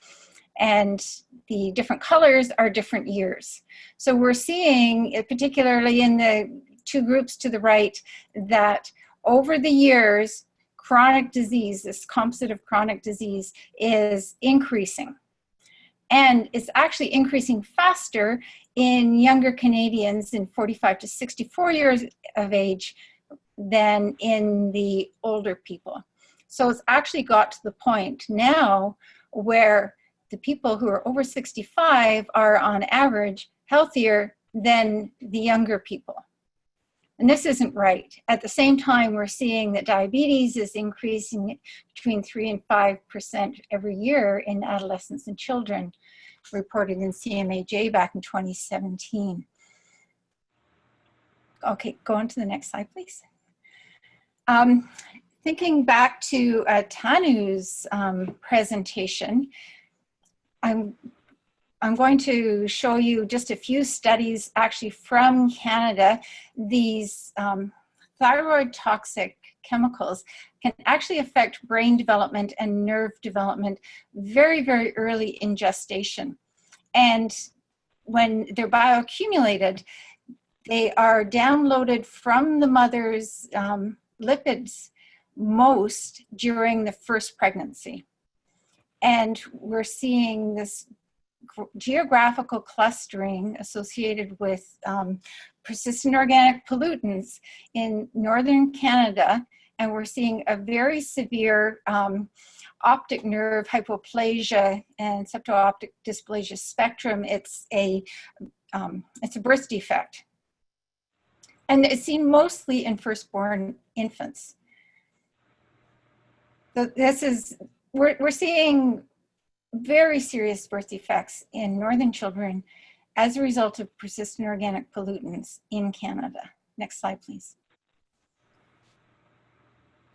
[SPEAKER 2] And the different colors are different years. So we're seeing, particularly in the two groups to the right, that over the years, chronic disease, this composite of chronic disease, is increasing. And it's actually increasing faster in younger Canadians in 45 to 64 years of age than in the older people. So it's actually got to the point now where the people who are over 65 are on average healthier than the younger people. And this isn't right. At the same time, we're seeing that diabetes is increasing between 3 and 5% every year in adolescents and children, reported in CMAJ back in 2017. Okay, go on to the next slide, please. Thinking back to Tanu's presentation, I'm going to show you just a few studies actually from Canada. These thyroid toxic chemicals can actually affect brain development and nerve development very, very early in gestation. And when they're bioaccumulated, they are downloaded from the mother's lipids most during the first pregnancy. And we're seeing this geographical clustering associated with persistent organic pollutants in northern Canada, and we're seeing a very severe optic nerve hypoplasia and septo-optic dysplasia spectrum. It's a birth defect, and it's seen mostly in firstborn infants. So this is, we're seeing very serious birth defects in northern children as a result of persistent organic pollutants in Canada. Next slide, please.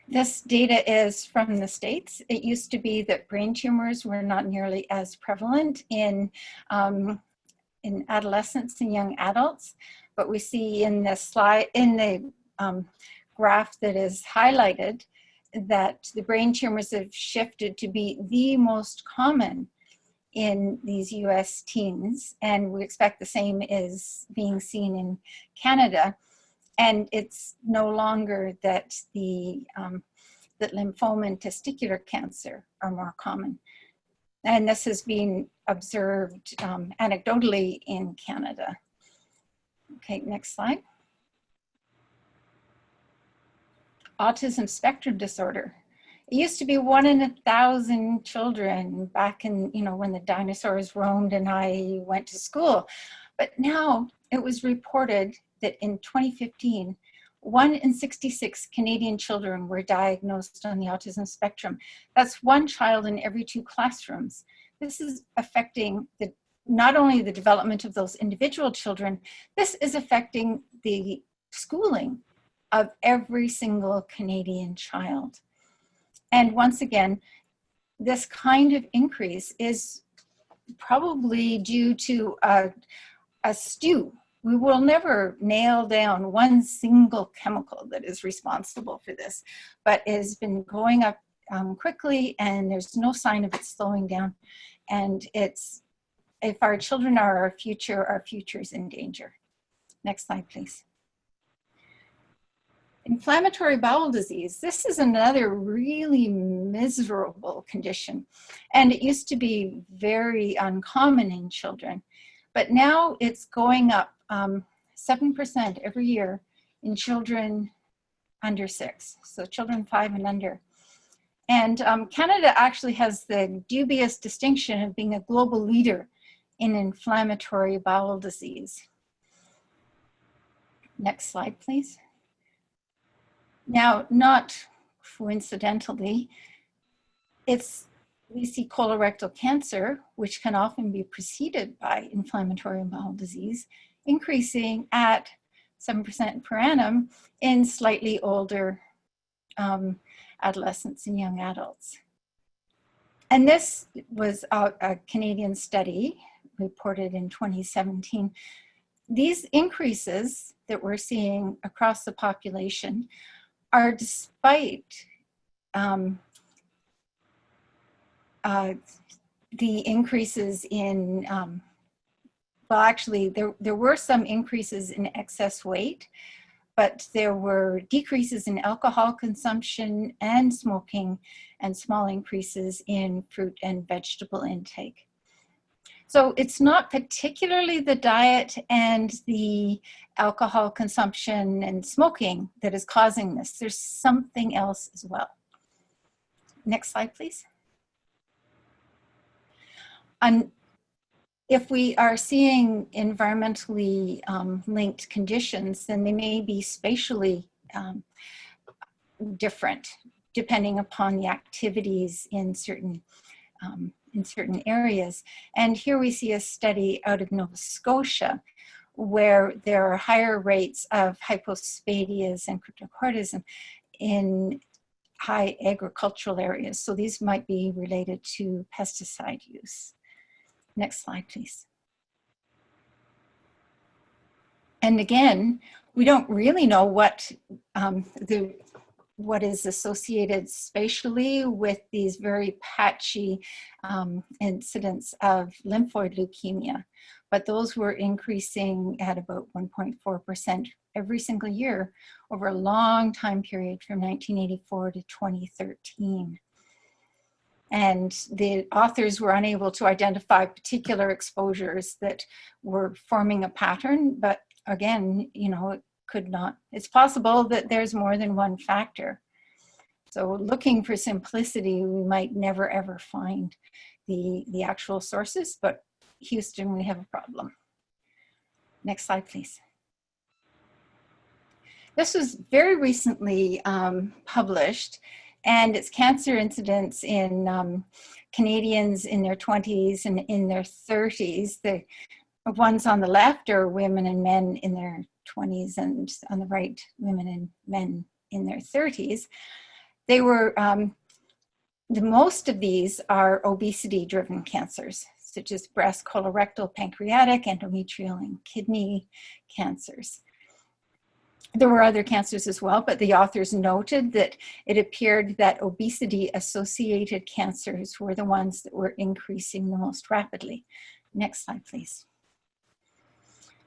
[SPEAKER 2] This data is from the States. It used to be that brain tumors were not nearly as prevalent in adolescents and young adults, but we see in this slide, in the graph that is highlighted, that the brain tumors have shifted to be the most common in these US teens, and we expect the same is being seen in Canada. And it's no longer that that lymphoma and testicular cancer are more common. And this has been observed anecdotally in Canada. Okay, next slide. Autism spectrum disorder. It used to be 1 in 1,000 children back in, when the dinosaurs roamed and I went to school. But now it was reported that in 2015, 1 in 66 Canadian children were diagnosed on the autism spectrum. That's 1 child in every 2 classrooms. This is affecting not only the development of those individual children, this is affecting the schooling of every single Canadian child. And once again, this kind of increase is probably due to a stew. We will never nail down one single chemical that is responsible for this, but it has been going up quickly, and there's no sign of it slowing down. And if our children are our future is in danger. Next slide, please. Inflammatory bowel disease. This is another really miserable condition, and it used to be very uncommon in children, but now it's going up 7% every year in children under 6, so children 5 and under. And Canada actually has the dubious distinction of being a global leader in inflammatory bowel disease. Next slide, please. Now, not coincidentally, we see colorectal cancer, which can often be preceded by inflammatory bowel disease, increasing at 7% per annum in slightly older adolescents and young adults. And this was a Canadian study reported in 2017. These increases that we're seeing across the population are despite the increases in, well, actually, there were some increases in excess weight, but there were decreases in alcohol consumption and smoking, and small increases in fruit and vegetable intake. So it's not particularly the diet and the alcohol consumption and smoking that is causing this. There's something else as well. Next slide, please. And if we are seeing environmentally linked conditions, then they may be spatially different depending upon the activities in certain areas. And here we see a study out of Nova Scotia where there are higher rates of hypospadias and cryptocortism in high agricultural areas. So these might be related to pesticide use. Next slide, please. And again, we don't really know what is associated spatially with these very patchy incidents of lymphoid leukemia, but those were increasing at about 1.4% every single year over a long time period from 1984 to 2013. And the authors were unable to identify particular exposures that were forming a pattern, but again, you know, it could not, it's possible that there's more than one factor. So looking for simplicity, we might never ever find the actual sources, but Houston, we have a problem. Next slide, please. This was very recently published, and it's cancer incidence in Canadians in their 20s and in their 30s. The ones on the left are women and men in their 20s, and on the right, women and men in their 30s. They were, the most of these are obesity-driven cancers, such as breast, colorectal, pancreatic, endometrial, and kidney cancers. There were other cancers as well, but the authors noted that it appeared that obesity-associated cancers were the ones that were increasing the most rapidly. Next slide, please.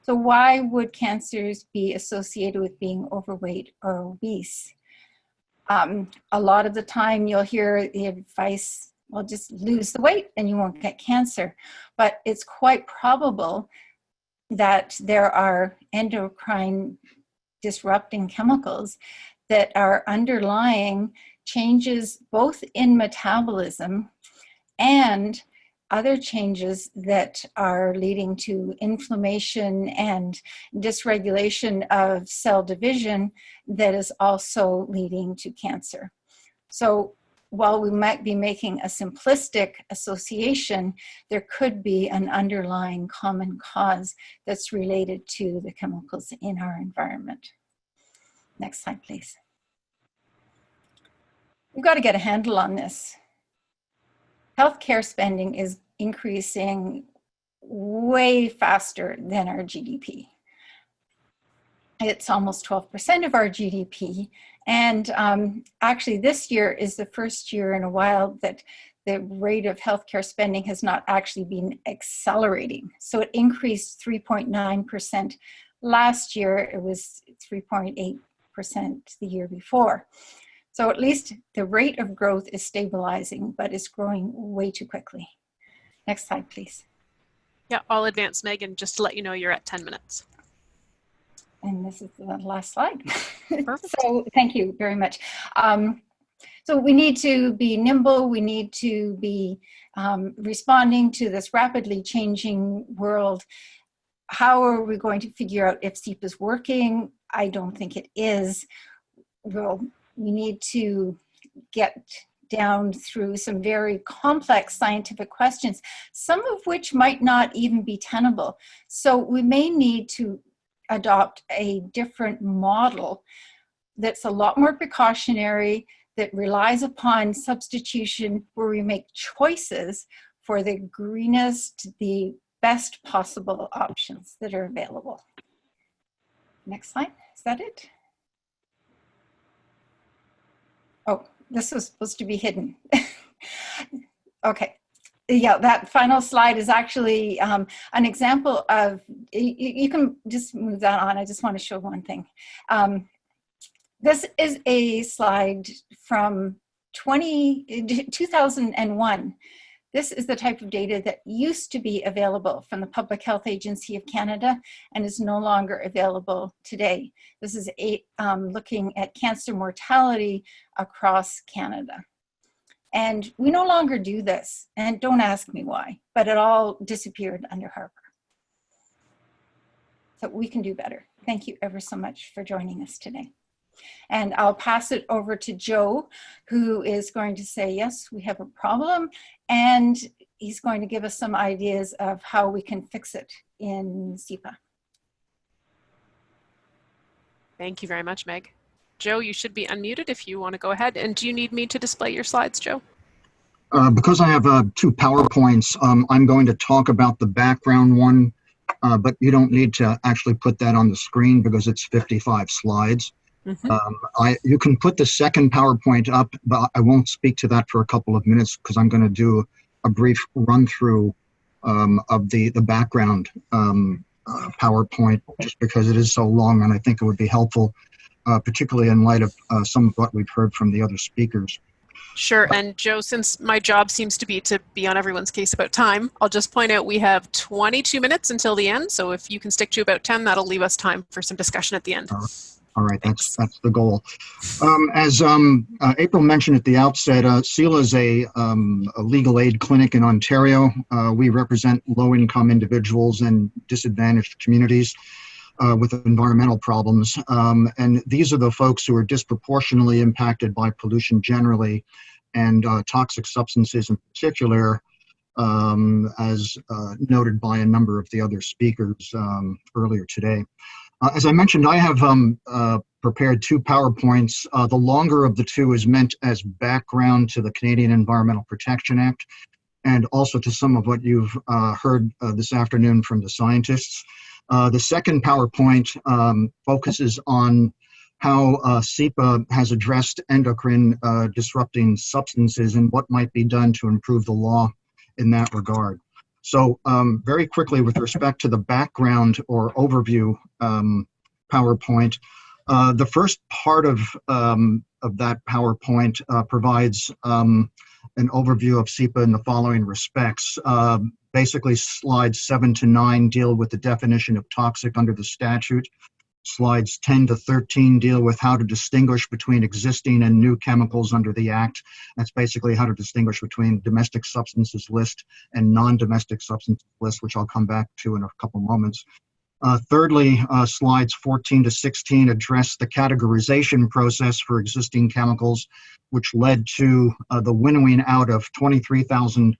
[SPEAKER 2] So why would cancers be associated with being overweight or obese? A lot of the time you'll hear the advice, well, just lose the weight and you won't get cancer. But it's quite probable that there are endocrine disrupting chemicals that are underlying changes both in metabolism and other changes that are leading to inflammation and dysregulation of cell division that is also leading to cancer. So while we might be making a simplistic association, there could be an underlying common cause that's related to the chemicals in our environment. Next slide, please. We've got to get a handle on this. Healthcare spending is increasing way faster than our GDP. It's almost 12% of our GDP. And actually this year is the first year in a while that the rate of healthcare spending has not actually been accelerating. So it increased 3.9%. Last year, it was 3.8% the year before. So at least the rate of growth is stabilizing, but it's growing way too quickly. Next slide, please.
[SPEAKER 1] Yeah, I'll advance, Megan, just to let you know you're at 10 minutes.
[SPEAKER 2] And this is the last slide.
[SPEAKER 1] Perfect.
[SPEAKER 2] So thank you very much. So we need to be nimble. We need to be responding to this rapidly changing world. How are we going to figure out if CEPA is working? I don't think it is. Well, we need to get down through some very complex scientific questions, some of which might not even be tenable. So we may need to adopt a different model that's a lot more precautionary, that relies upon substitution, where we make choices for the greenest, the best possible options that are available. Next slide, is that it? Oh, this was supposed to be hidden. Okay. Yeah, that final slide is actually an example of, you can just move that on. I just want to show one thing. This is a slide from 2001. This is the type of data that used to be available from the Public Health Agency of Canada and is no longer available today. This is looking at cancer mortality across Canada. And we no longer do this, and don't ask me why, but it all disappeared under Harper. So we can do better. Thank you ever so much for joining us today. And I'll pass it over to Joe, who is going to say, yes, we have a problem, and he's going to give us some ideas of how we can fix it in CEPA.
[SPEAKER 1] Thank you very much, Meg. Joe, you should be unmuted if you want to go ahead. And do you need me to display your slides, Joe?
[SPEAKER 6] Because I have two PowerPoints, I'm going to talk about the background one, but you don't need to actually put that on the screen because it's 55 slides. Mm-hmm. You can put the second PowerPoint up, but I won't speak to that for a couple of minutes because I'm going to do a brief run through of the background PowerPoint, just because it is so long, and I think it would be helpful, particularly in light of some of what we've heard from the other speakers.
[SPEAKER 1] Sure, and Joe, since my job seems to be on everyone's case about time, I'll just point out we have 22 minutes until the end, so if you can stick to about 10, that'll leave us time for some discussion at the end.
[SPEAKER 6] All right, that's the goal. As April mentioned at the outset, CELA is a legal aid clinic in Ontario. We represent low-income individuals and disadvantaged communities with environmental problems. And these are the folks who are disproportionately impacted by pollution generally and toxic substances in particular, as noted by a number of the other speakers earlier today. As I mentioned, I have prepared two PowerPoints. The longer of the two is meant as background to the Canadian Environmental Protection Act and also to some of what you've heard this afternoon from the scientists. The second PowerPoint focuses on how CEPA has addressed endocrine disrupting substances and what might be done to improve the law in that regard. So very quickly, with respect to the background or overview PowerPoint, the first part of that PowerPoint provides an overview of CEPA in the following respects. Basically, slides 7 to 9 deal with the definition of toxic under the statute. Slides 10 to 13 deal with how to distinguish between existing and new chemicals under the Act. That's basically how to distinguish between domestic substances list and non-domestic substances list, which I'll come back to in a couple moments. Thirdly, slides 14 to 16 address the categorization process for existing chemicals, which led to the winnowing out of 23,000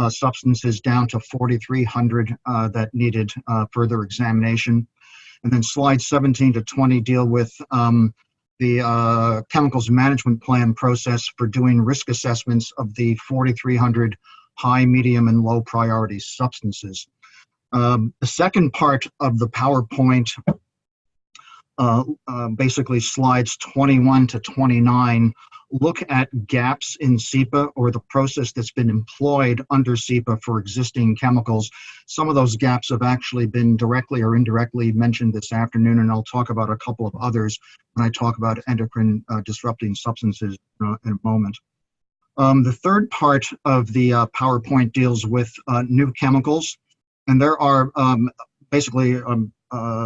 [SPEAKER 6] substances down to 4,300 that needed further examination. And then slides 17 to 20 deal with the chemicals management plan process for doing risk assessments of the 4,300 high, medium, and low priority substances. The second part of the PowerPoint, basically slides 21 to 29, look at gaps in CEPA or the process that's been employed under CEPA for existing chemicals. Some of those gaps have actually been directly or indirectly mentioned this afternoon, and I'll talk about a couple of others when I talk about endocrine disrupting substances in a moment. The third part of the PowerPoint deals with new chemicals, and there are basically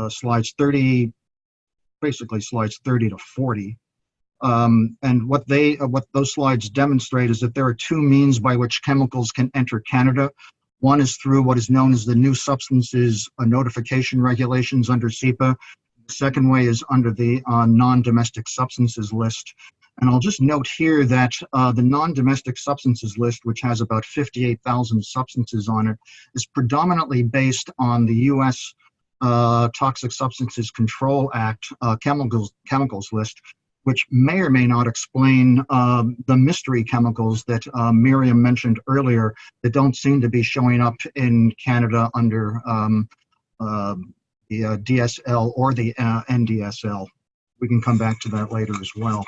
[SPEAKER 6] slides 30 to 40. And what those slides demonstrate is that there are two means by which chemicals can enter Canada. One is through what is known as the New Substances Notification Regulations under CEPA. The second way is under the non-domestic substances list. And I'll just note here that the non-domestic substances list, which has about 58,000 substances on it, is predominantly based on the U.S. Toxic Substances Control Act chemicals list, which may or may not explain the mystery chemicals that Miriam mentioned earlier that don't seem to be showing up in Canada under the DSL or the NDSL. We can come back to that later as well.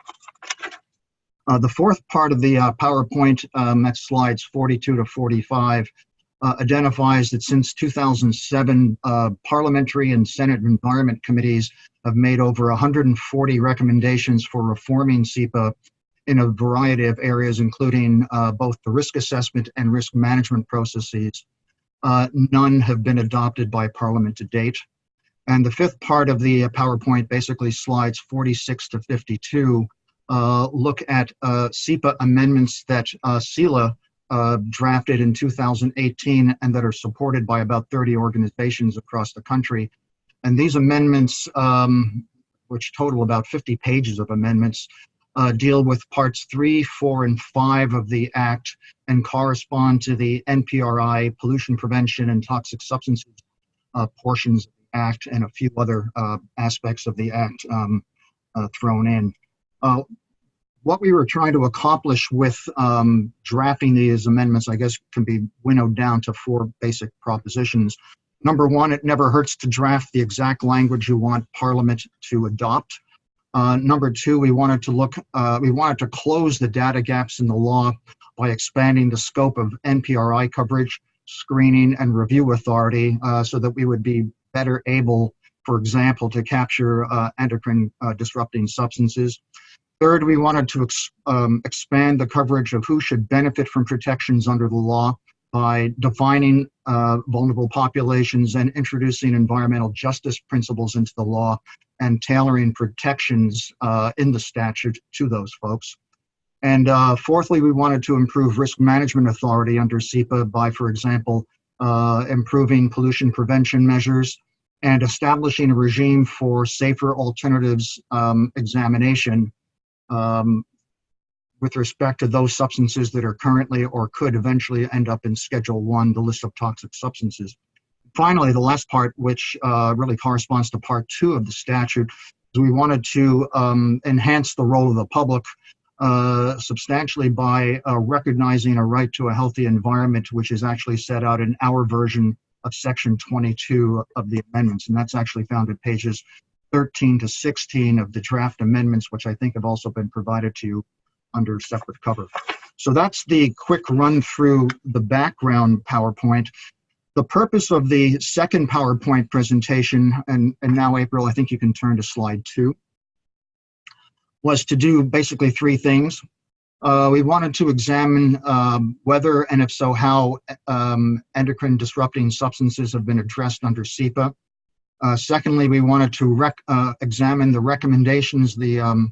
[SPEAKER 6] The fourth part of the PowerPoint, that's slides 42 to 45, identifies that since 2007, Parliamentary and Senate Environment Committees have made over 140 recommendations for reforming CEPA in a variety of areas, including both the risk assessment and risk management processes. None have been adopted by Parliament to date. And the fifth part of the PowerPoint, basically slides 46 to 52, look at CEPA amendments that CELA drafted in 2018 and that are supported by about 30 organizations across the country. And these amendments, which total about 50 pages of amendments, deal with parts 3, 4, and 5 of the Act and correspond to the NPRI, pollution prevention and toxic substances portions of the Act, and a few other aspects of the Act thrown in. What we were trying to accomplish with drafting these amendments, I guess, can be winnowed down to 4 basic propositions. Number one, it never hurts to draft the exact language you want Parliament to adopt. Number two, we wanted to close the data gaps in the law by expanding the scope of NPRI coverage, screening, and review authority so that we would be better able, for example, to capture endocrine disrupting substances. Third, we wanted to expand the coverage of who should benefit from protections under the law by defining vulnerable populations and introducing environmental justice principles into the law and tailoring protections in the statute to those folks. And fourthly, we wanted to improve risk management authority under CEPA by, for example, improving pollution prevention measures and establishing a regime for safer alternatives examination with respect to those substances that are currently or could eventually end up in Schedule 1, the list of toxic substances. Finally, the last part, which really corresponds to Part 2 of the statute, is we wanted to enhance the role of the public substantially by recognizing a right to a healthy environment, which is actually set out in our version of Section 22 of the amendments. And that's actually found at pages 13 to 16 of the draft amendments, which I think have also been provided to you under separate cover. So that's the quick run through the background PowerPoint. The purpose of the second PowerPoint presentation, and now April, I think you can turn to slide 2, was to do basically 3 things. We wanted to examine whether, and if so, how endocrine disrupting substances have been addressed under CEPA. Secondly, we wanted to examine the recommendations the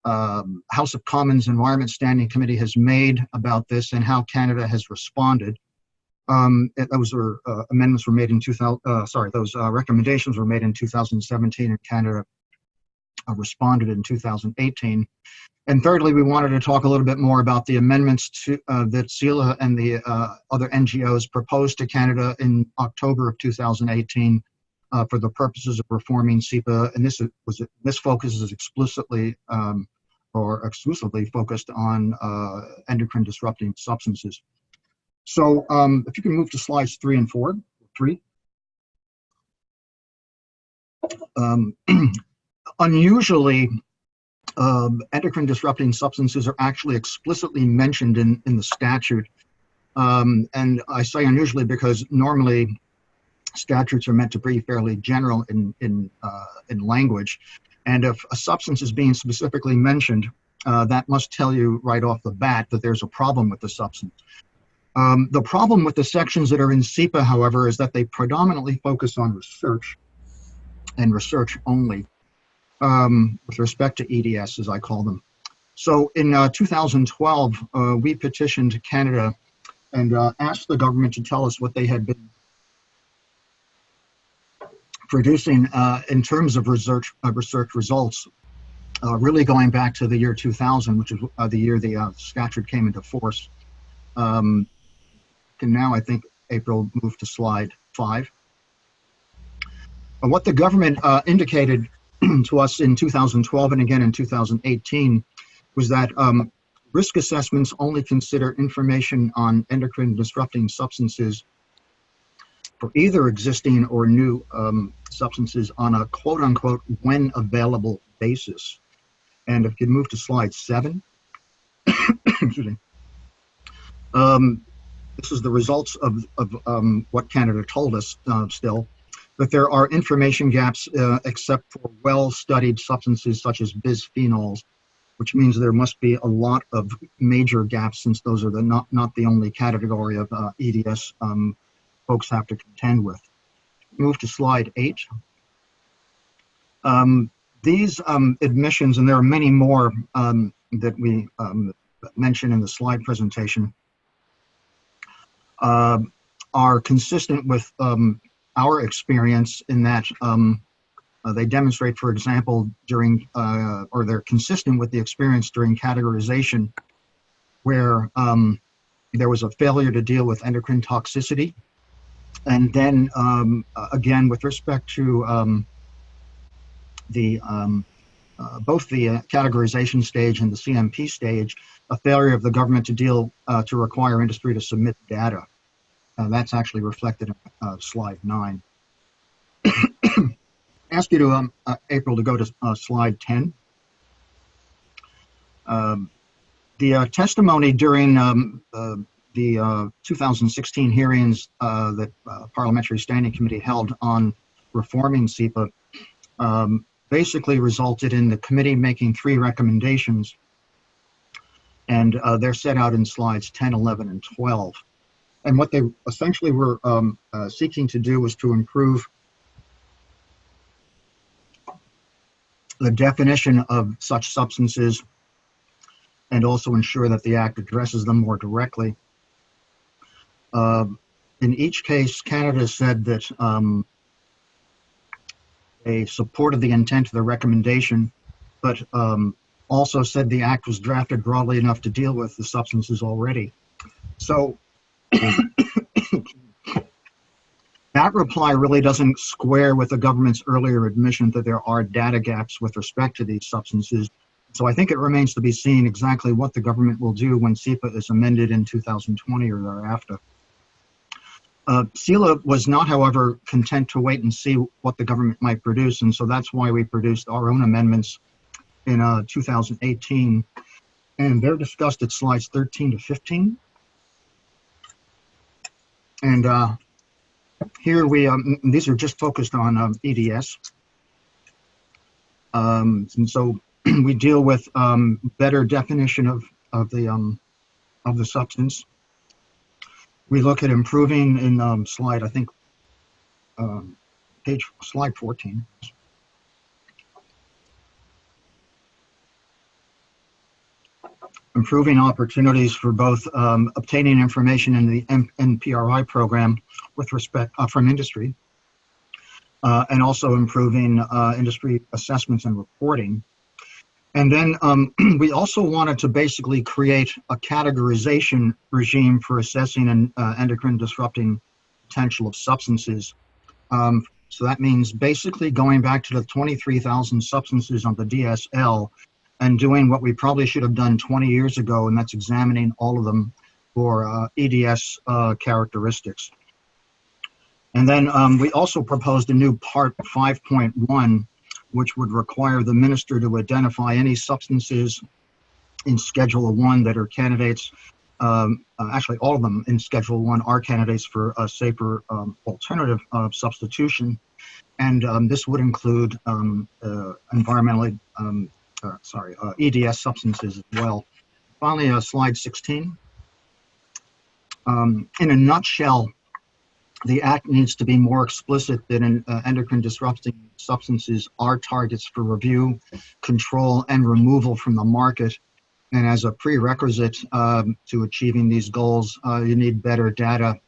[SPEAKER 6] House of Commons Environment Standing Committee has made about this and how Canada has responded. Those were amendments were made in those recommendations were made in 2017, and Canada responded in 2018. And thirdly, we wanted to talk a little bit more about the amendments to, that CELA and the other NGOs proposed to Canada in October of 2018 for the purposes of reforming CEPA. And this focus is explicitly or exclusively focused on endocrine disrupting substances. So if you can move to slides 3 and 4. Unusually, endocrine disrupting substances are actually explicitly mentioned in the statute. And I say unusually because normally statutes are meant to be fairly general in language. And if a substance is being specifically mentioned, that must tell you right off the bat that there's a problem with the substance. The problem with the sections that are in CEPA, however, is that they predominantly focus on research and research only. With respect to EDS, as I call them. So in 2012, we petitioned Canada and asked the government to tell us what they had been producing in terms of research results, really going back to the year 2000, which is the year the statute came into force. Can now, I think, April, move to slide 5. What the government indicated to us in 2012 and again in 2018 was that risk assessments only consider information on endocrine disrupting substances for either existing or new substances on a quote-unquote when available basis. And if you could move to slide 7. Excuse me. This is the results of what Canada told us still. But there are information gaps except for well-studied substances such as bisphenols, which means there must be a lot of major gaps since those are not the only category of EDS folks have to contend with. Move to slide 8. These admissions, and there are many more that we mentioned in the slide presentation, are consistent with our experience in that they demonstrate, for example, during, or they're consistent with the experience during categorization, where there was a failure to deal with endocrine toxicity. And then again, with respect to both the categorization stage and the CMP stage, a failure of the government to deal, to require industry to submit data. That's actually reflected in slide 9. Ask you to, April, to go to slide 10. The testimony during the 2016 hearings that Parliamentary Standing Committee held on reforming CEPA basically resulted in the committee making 3 recommendations, and they're set out in slides 10, 11, and 12. And what they essentially were seeking to do was to improve the definition of such substances and also ensure that the Act addresses them more directly. In each case, Canada said that they supported the intent of the recommendation, but also said the Act was drafted broadly enough to deal with the substances already. So that reply really doesn't square with the government's earlier admission that there are data gaps with respect to these substances. So I think it remains to be seen exactly what the government will do when CEPA is amended in 2020 or thereafter. CELA was not, however, content to wait and see what the government might produce, and so that's why we produced our own amendments in 2018, and they're discussed at slides 13 to 15. And here we, these are just focused on EDS. And so we deal with better definition of the substance. We look at improving in slide, I think, can slide 14. Improving opportunities for both obtaining information in the NPRI program with respect from industry, and also improving industry assessments and reporting. And then we also wanted to basically create a categorization regime for assessing an endocrine disrupting potential of substances. So that means basically going back to the 23,000 substances on the DSL and doing what we probably should have done 20 years ago, and that's examining all of them for EDS characteristics. And then we also proposed a new part 5.1, which would require the minister to identify any substances in Schedule 1 that are candidates, actually all of them in Schedule 1 are candidates for a safer alternative substitution. And this would include environmentally, EDS substances as well. Finally, slide 16. In a nutshell, the Act needs to be more explicit that endocrine disrupting substances are targets for review, control, and removal from the market. And as a prerequisite to achieving these goals, you need better data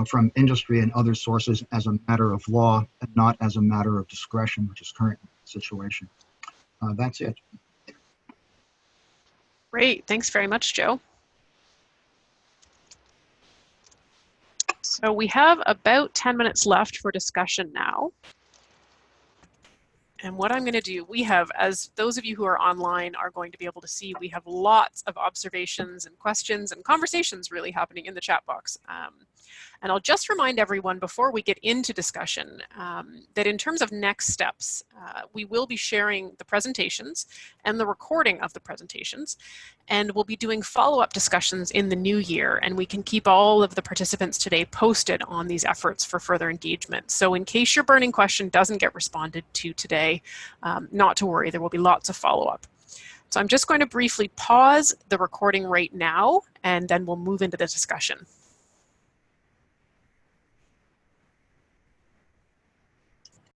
[SPEAKER 6] from industry and other sources as a matter of law and not as a matter of discretion, which is current situation. That's it.
[SPEAKER 1] Great, thanks very much, Joe. So we have about 10 minutes left for discussion now. And what I'm going to do, we have, as those of you who are online are going to be able to see, we have lots of observations and questions and conversations really happening in the chat box. And I'll just remind everyone before we get into discussion that in terms of next steps, we will be sharing the presentations and the recording of the presentations, and we'll be doing follow-up discussions in the new year, and we can keep all of the participants today posted on these efforts for further engagement. So in case your burning question doesn't get responded to today, not to worry, there will be lots of follow-up. So I'm just going to briefly pause the recording right now, and then we'll move into the discussion.